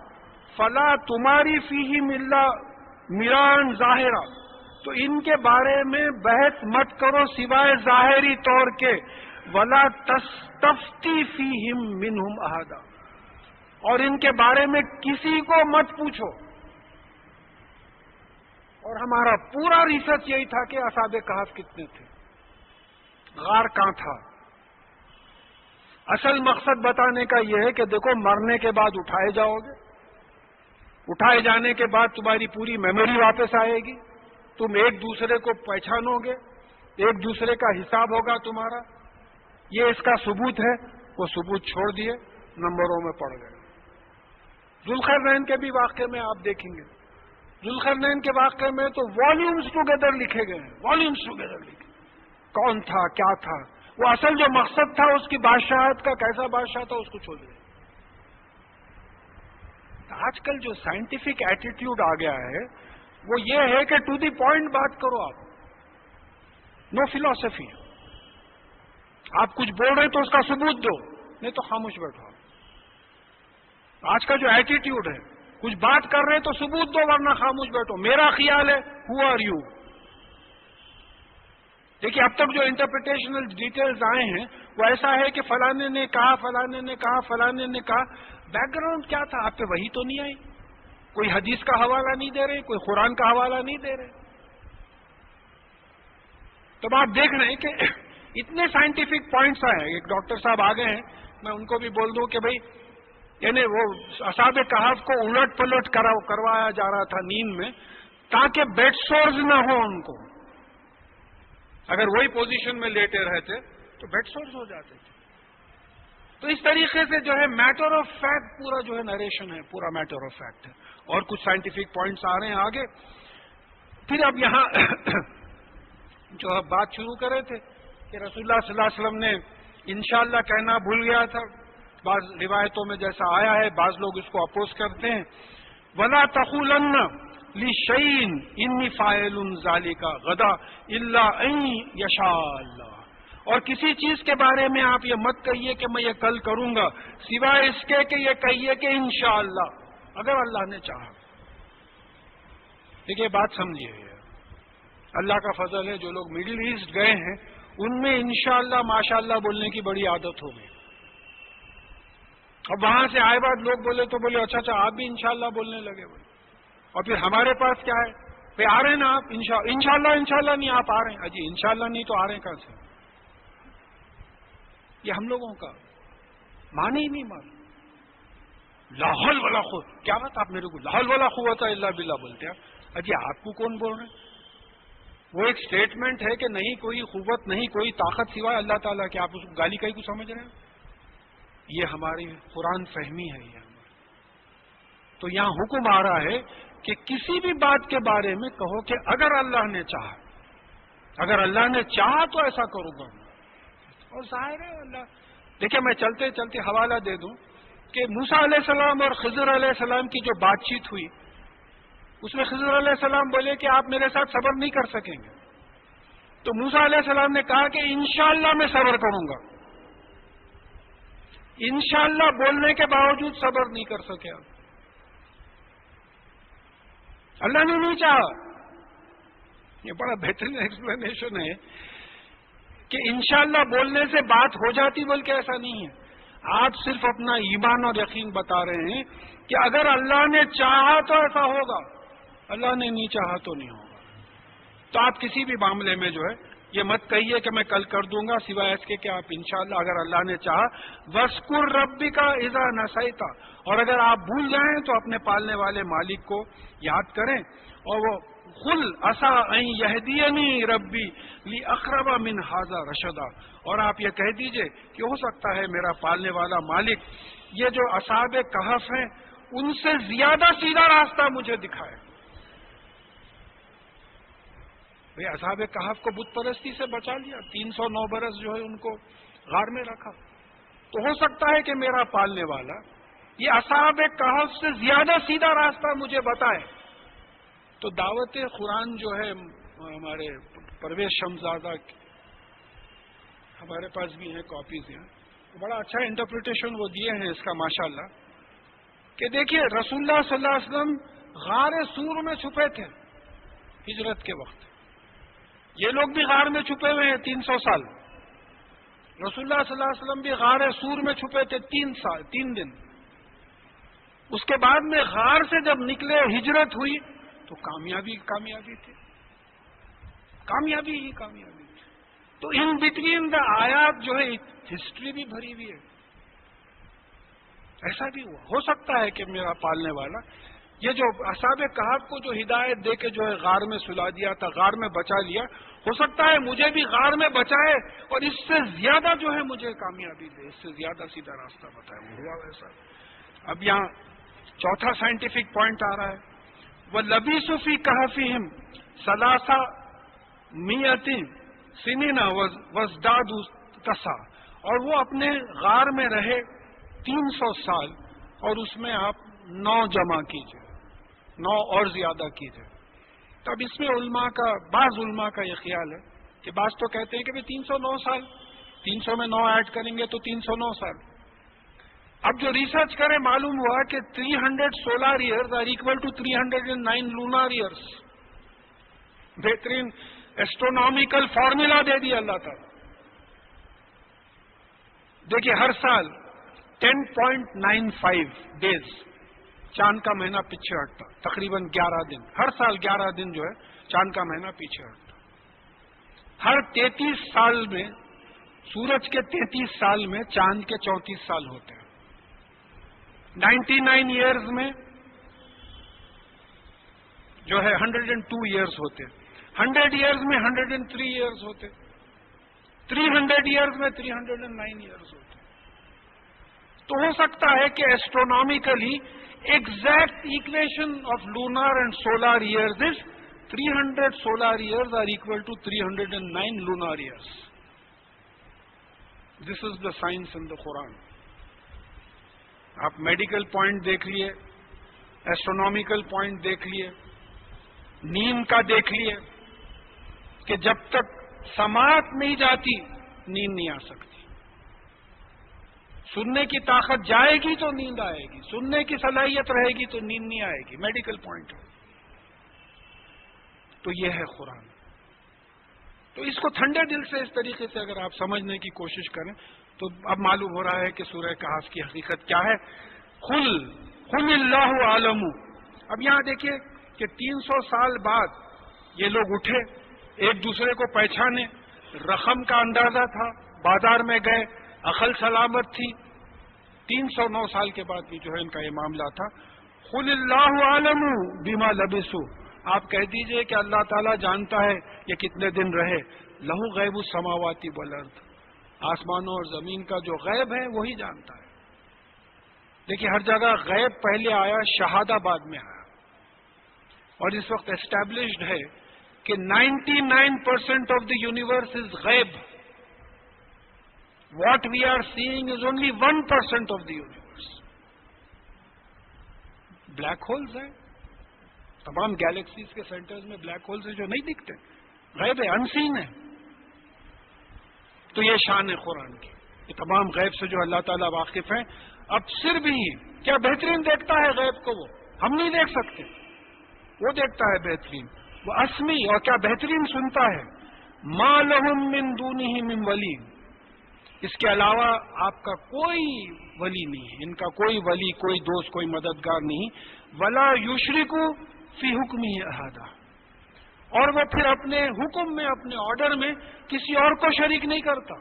فلا تمہاری فیہم الا میران ظاہرہ، تو ان کے بارے میں بحث مت کرو سوائے ظاہری طور کے. ولا تستفتی فیہم منہم احدا، اور ان کے بارے میں کسی کو مت پوچھو. اور ہمارا پورا ریسرچ یہی تھا کہ اصحاب کہف کتنے تھے، غار کہاں تھا. اصل مقصد بتانے کا یہ ہے کہ دیکھو مرنے کے بعد اٹھائے جاؤ گے، اٹھائے جانے کے بعد تمہاری پوری میموری واپس آئے گی، تم ایک دوسرے کو پہچانو گے، ایک دوسرے کا حساب ہوگا تمہارا. یہ اس کا ثبوت ہے. وہ ثبوت چھوڑ دیے، نمبروں میں پڑ گئے. ذوالقرنین کے بھی واقعے میں آپ دیکھیں گے، ذوالقرنین کے واقعے میں تو والیومز ٹوگیدر لکھے گئے ہیں، والیومز ٹوگیدر لکھے. کون تھا، کیا تھا، وہ اصل جو مقصد تھا اس کی بادشاہت کا، کیسا بادشاہ تھا، اس کو چھوڑ دیا. آج کل جو سائنٹیفک ایٹیٹیوڈ آ گیا ہے وہ یہ ہے کہ ٹو دی پوائنٹ بات کرو آپ، نو فلاسفی. آپ کچھ بول رہے تو اس کا ثبوت دو، نہیں تو خاموش بیٹھو. آج کا جو ایٹیٹیوڈ ہے، کچھ بات کر رہے تو ثبوت دو ورنہ خاموش بیٹھو، میرا خیال ہے، ہو آر یو؟ دیکھیے اب تک جو انٹرپریٹیشنل ڈیٹیلز آئے ہیں وہ ایسا ہے کہ فلانے نے کہا، فلانے نے کہا، فلانے نے کہا. بیک گراؤنڈ کیا تھا؟ آپ پہ وہی تو نہیں آئی، کوئی حدیث کا حوالہ نہیں دے رہے، کوئی قرآن کا حوالہ نہیں دے رہے. تب آپ دیکھ رہے ہیں کہ اتنے سائنٹیفک پوائنٹس آئے ہیں. ایک ڈاکٹر صاحب آ گئے ہیں، میں ان کو بھی بول دوں کہ بھائی یعنی وہ اصحاب کہف کو الٹ پلٹ کروایا جا رہا تھا نیند میں تاکہ بیڈ سورز نہ ہو ان کو. اگر وہی پوزیشن میں لیٹے رہتے تو بیڈ سورز ہو جاتے تھے. تو اس طریقے سے جو ہے میٹر آف فیکٹ پورا جو ہے نریشن ہے، پورا میٹر آف فیکٹ ہے. اور کچھ سائنٹیفک پوائنٹس آ رہے ہیں آگے. پھر اب یہاں جو اب بات شروع کرے تھے کہ رسول اللہ صلی اللہ علیہ وسلم نے انشاءاللہ کہنا بھول گیا تھا. بعض روایتوں میں جیسا آیا ہے، بعض لوگ اس کو اپوز کرتے ہیں. وَلَا تَقُولَنَّ لِشَيْءٍ إِنِّي فَاعِلٌ ذَلِكَ غَدًا إِلَّا أَن يَشَاءَ اللَّهُ. اور کسی چیز کے بارے میں آپ یہ مت کہیے کہ میں یہ کل کروں گا، سوائے اس کے کہ یہ کہیے کہ انشاءاللہ، اگر اللہ نے چاہا. دیکھیے بات سمجھیے، اللہ کا فضل ہے جو لوگ مڈل ایسٹ گئے ہیں ان میں انشاءاللہ ماشاءاللہ بولنے کی بڑی عادت ہو گئی. اب وہاں سے آئے بعد لوگ بولے تو بولے اچھا آپ بھی انشاءاللہ بولنے لگے بولے. اور پھر ہمارے پاس کیا ہے، پھر آ رہے ہیں نا آپ انشاءاللہ نہیں آپ آ رہے ہیں. اجی انشاءاللہ نہیں تو آ رہے ہیں کہاں سے؟ یہ ہم لوگوں کا مانے ہی نہیں مان. لا حول ولا قوت، کیا بات آپ میرے کو لا حول ولا قوت الا باللہ بولتے ہیں؟ اجی آپ کو کون بول رہے ہیں؟ وہ ایک سٹیٹمنٹ ہے کہ نہیں کوئی قوت نہیں کوئی طاقت سوائے اللہ تعالیٰ کی. آپ اس کو گالی کہیں کو سمجھ رہے ہیں؟ یہ ہماری قرآن فہمی ہے. یہ تو یہاں حکم آ رہا ہے کہ کسی بھی بات کے بارے میں کہو کہ اگر اللہ نے چاہا، اگر اللہ نے چاہا تو ایسا کروں گا. اور ظاہر ہے اللہ. دیکھیں میں چلتے چلتے حوالہ دے دوں کہ موسیٰ علیہ السلام اور خضر علیہ السلام کی جو بات چیت ہوئی اس میں خضر علیہ السلام بولے کہ آپ میرے ساتھ صبر نہیں کر سکیں گے. تو موسیٰ علیہ السلام نے کہا کہ انشاءاللہ میں صبر کروں گا. انشاءاللہ بولنے کے باوجود صبر نہیں کر سکے آپ. اللہ نے نہیں چاہا. یہ بڑا بہترین ایکسپلینیشن ہے کہ انشاءاللہ بولنے سے بات ہو جاتی، بلکہ ایسا نہیں ہے. آپ صرف اپنا ایمان اور یقین بتا رہے ہیں کہ اگر اللہ نے چاہا تو ایسا ہوگا، اللہ نے نہیں چاہا تو نہیں ہوگا. تو آپ کسی بھی معاملے میں جو ہے یہ مت کہیے کہ میں کل کر دوں گا، سوائے اس کے کہ آپ انشاءاللہ اگر اللہ نے چاہا. وَاذْكُرْ رَبِّكَ إِذَا نَسِيتَ. اور اگر آپ بھول جائیں تو اپنے پالنے والے مالک کو یاد کریں. اور وہ قُلْ عَسَىٰ أَن يَهْدِيَنِي رَبِّي لِأَقْرَبَ مِنْ هَٰذَا رَشَدًا. اور آپ یہ کہہ دیجئے کہ ہو سکتا ہے میرا پالنے والا مالک یہ جو اصحاب کہف ہیں ان سے زیادہ سیدھا راستہ مجھے دکھائے. بھئی اصحاب کہف کو بت پرستی سے بچا لیا، 309 برس جو ہے ان کو غار میں رکھا. تو ہو سکتا ہے کہ میرا پالنے والا یہ اصحاب کہف سے زیادہ سیدھا راستہ مجھے بتائے. تو دعوت قرآن جو ہے ہمارے پرویز شمزادہ ہمارے پاس بھی ہیں کاپیز ہیں، بڑا اچھا انٹرپریٹیشن وہ دیے ہیں اس کا ماشاءاللہ. کہ دیکھیے رسول اللہ صلی اللہ علیہ وسلم غار سور میں چھپے تھے ہجرت کے وقت. یہ لوگ بھی غار میں چھپے ہوئے ہیں 300 سال. رسول اللہ صلی اللہ علیہ وسلم بھی غار سور میں چھپے تھے 3 دن. اس کے بعد میں غار سے جب نکلے ہجرت ہوئی تو کامیابی تھی، کامیابی ہی کامیابی تھی. تو ان بٹوین دا آیات جو ہے ہسٹری بھی بھری ہوئی ہے. ایسا بھی ہوا ہو سکتا ہے کہ میرا پالنے والا یہ جو اصحاب کہف کو جو ہدایت دے کے جو ہے غار میں سلا دیا تھا، غار میں بچا لیا، ہو سکتا ہے مجھے بھی غار میں بچائے اور اس سے زیادہ جو ہے مجھے کامیابی دے، اس سے زیادہ سیدھا راستہ بتائے. ہوا ویسا. اب یہاں چوتھا سائنٹیفک پوائنٹ آ رہا ہے. وَلَبِثُوا فِي كَهْفِهِمْ 300 سنین وَازْدَادُوا تَسْعًا. اور وہ اپنے غار میں رہے 300 سال اور اس میں آپ 9 جمع کیجئے، 9 اور زیادہ کیجئے. تو اب اس میں بعض علماء کا یہ خیال ہے کہ بعض تو کہتے ہیں کہ 309 سال، 300 میں 9 ایڈ کریں گے تو 309 سال. اب جو ریسرچ کرے معلوم ہوا کہ 300 solar years are equal to 309 lunar years. بہترین ایسٹرونامیکل فارمولا دے دیا اللہ تعالیٰ. دیکھیے ہر سال 10.95 ڈیز چاند کا مہینہ پیچھے ہٹتا, تقریباً 11 دن. ہر سال 11 دن جو ہے چاند کا مہینہ پیچھے ہٹتا. ہر 33 سال میں, سورج کے 33 سال میں چاند کے 34 سال ہوتے ہیں. 99 ایئرز میں جو ہے 102 ایئرز ہوتے. 100 ایئرز میں 103 ایئرز ہوتے. 300 ایئرز میں 309 ایئرز ہوتے. تو ہو سکتا ہے کہ astronomically exact equation of lunar and solar years is 300 solar years are equal to 309 lunar years. This is the science in the Quran. آپ میڈیکل پوائنٹ دیکھ لیے, ایسٹرونامیکل پوائنٹ دیکھ لیے, نیند کا دیکھ لیے کہ جب تک سماعت نہیں جاتی نیند نہیں آ سکتی. سننے کی طاقت جائے گی تو نیند آئے گی, سننے کی صلاحیت رہے گی تو نیند نہیں آئے گی. میڈیکل پوائنٹ ہے. تو یہ ہے قرآن. تو اس کو ٹھنڈے دل سے اس طریقے سے اگر آپ سمجھنے کی کوشش کریں تو اب معلوم ہو رہا ہے کہ سورہ کہف کی حقیقت کیا ہے. قل اللہ عالم. اب یہاں دیکھیے کہ 300 سال بعد یہ لوگ اٹھے, ایک دوسرے کو پہچانے, رقم کا اندازہ تھا, بازار میں گئے, عقل سلامت تھی. 309 سال کے بعد بھی جو ہے ان کا یہ معاملہ تھا. قل اللہ عالم بما لبثوا. آپ کہہ دیجئے کہ اللہ تعالیٰ جانتا ہے یہ کتنے دن رہے. لہو غیب السماوات والارض. آسمانوں اور زمین کا جو غیب ہے وہی جانتا ہے. دیکھیے ہر جگہ غیب پہلے آیا, شہادہ بعد میں آیا. اور اس وقت اسٹیبلشڈ ہے کہ 99% آف دی یونیورس از غیب. What we are seeing is only 1% of the universe. Black holes ہیں, تمام گیلیکسیز کے سینٹرز میں بلیک ہولز ہیں جو نہیں دکھتے, غیب ہے, انسین ہے. تو یہ شان ہے قرآن کی. یہ تمام غیب سے جو اللہ تعالیٰ واقف ہیں. اب صرف بھی کیا بہترین دیکھتا ہے غیب کو, وہ ہم نہیں دیکھ سکتے, وہ دیکھتا ہے بہترین. وہ اسمی, اور کیا بہترین سنتا ہے. ما لہم من دونہ من ولی. اس کے علاوہ آپ کا کوئی ولی نہیں ہے, ان کا کوئی ولی, کوئی دوست, کوئی مددگار نہیں. ولا یشرک فی حکمہ احدا. اور وہ پھر اپنے حکم میں, اپنے آرڈر میں کسی اور کو شریک نہیں کرتا.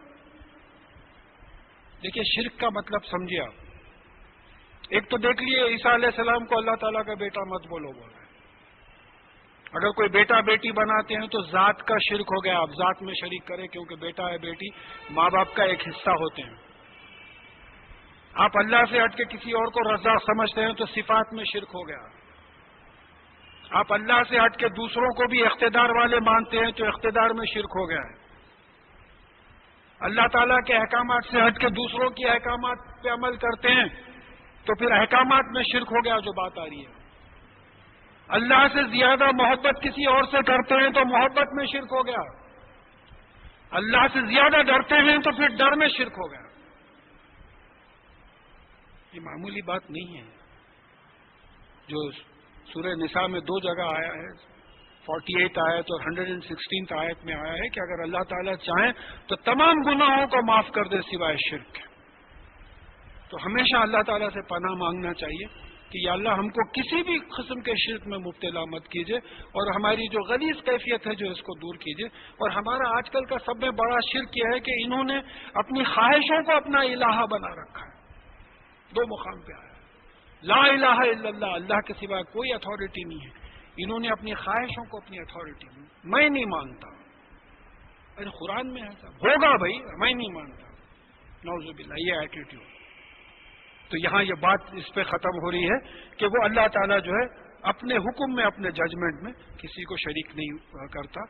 دیکھیے شرک کا مطلب سمجھیے آپ. ایک تو دیکھ لیے عیسیٰ علیہ السلام کو اللہ تعالیٰ کا بیٹا مت بولو بول رہے. اگر کوئی بیٹا بیٹی بناتے ہیں تو ذات کا شرک ہو گیا. آپ ذات میں شریک کریں کیونکہ بیٹا ہے بیٹی ماں باپ کا ایک حصہ ہوتے ہیں. آپ اللہ سے ہٹ کے کسی اور کو رزاق سمجھتے ہیں تو صفات میں شرک ہو گیا. آپ اللہ سے ہٹ کے دوسروں کو بھی اقتدار والے مانتے ہیں تو اقتدار میں شرک ہو گیا ہے. اللہ تعالیٰ کے احکامات سے ہٹ کے دوسروں کے احکامات پہ عمل کرتے ہیں تو پھر احکامات میں شرک ہو گیا جو بات آ رہی ہے. اللہ سے زیادہ محبت کسی اور سے کرتے ہیں تو محبت میں شرک ہو گیا. اللہ سے زیادہ ڈرتے ہیں تو پھر ڈر میں شرک ہو گیا. یہ معمولی بات نہیں ہے. جو سورہ نساء میں 2 جگہ آیا ہے, 48 آیت اور 116 آیت میں آیا ہے کہ اگر اللہ تعالیٰ چاہیں تو تمام گناہوں کو معاف کر دے سوائے شرک. تو ہمیشہ اللہ تعالیٰ سے پناہ مانگنا چاہیے کہ یا اللہ ہم کو کسی بھی قسم کے شرک میں مبتلا مت کیجیے, اور ہماری جو غلیظ کیفیت ہے جو اس کو دور کیجیے. اور ہمارا آج کل کا سب میں بڑا شرک یہ ہے کہ انہوں نے اپنی خواہشوں کو اپنا الہ بنا رکھا ہے. 2 مقام پہ آیا لا الہ الا اللہ, اللہ کے سوا کوئی اتھارٹی نہیں ہے. انہوں نے اپنی خواہشوں کو اپنی اتھارٹی, میں نہیں مانتا. ارے قرآن میں ایسا ہوگا بھائی, میں نہیں مانتا. نعوذ باللہ, یہ ایٹیٹیوڈ. تو یہاں یہ بات اس پہ ختم ہو رہی ہے کہ وہ اللہ تعالیٰ جو ہے اپنے حکم میں, اپنے ججمنٹ میں کسی کو شریک نہیں کرتا.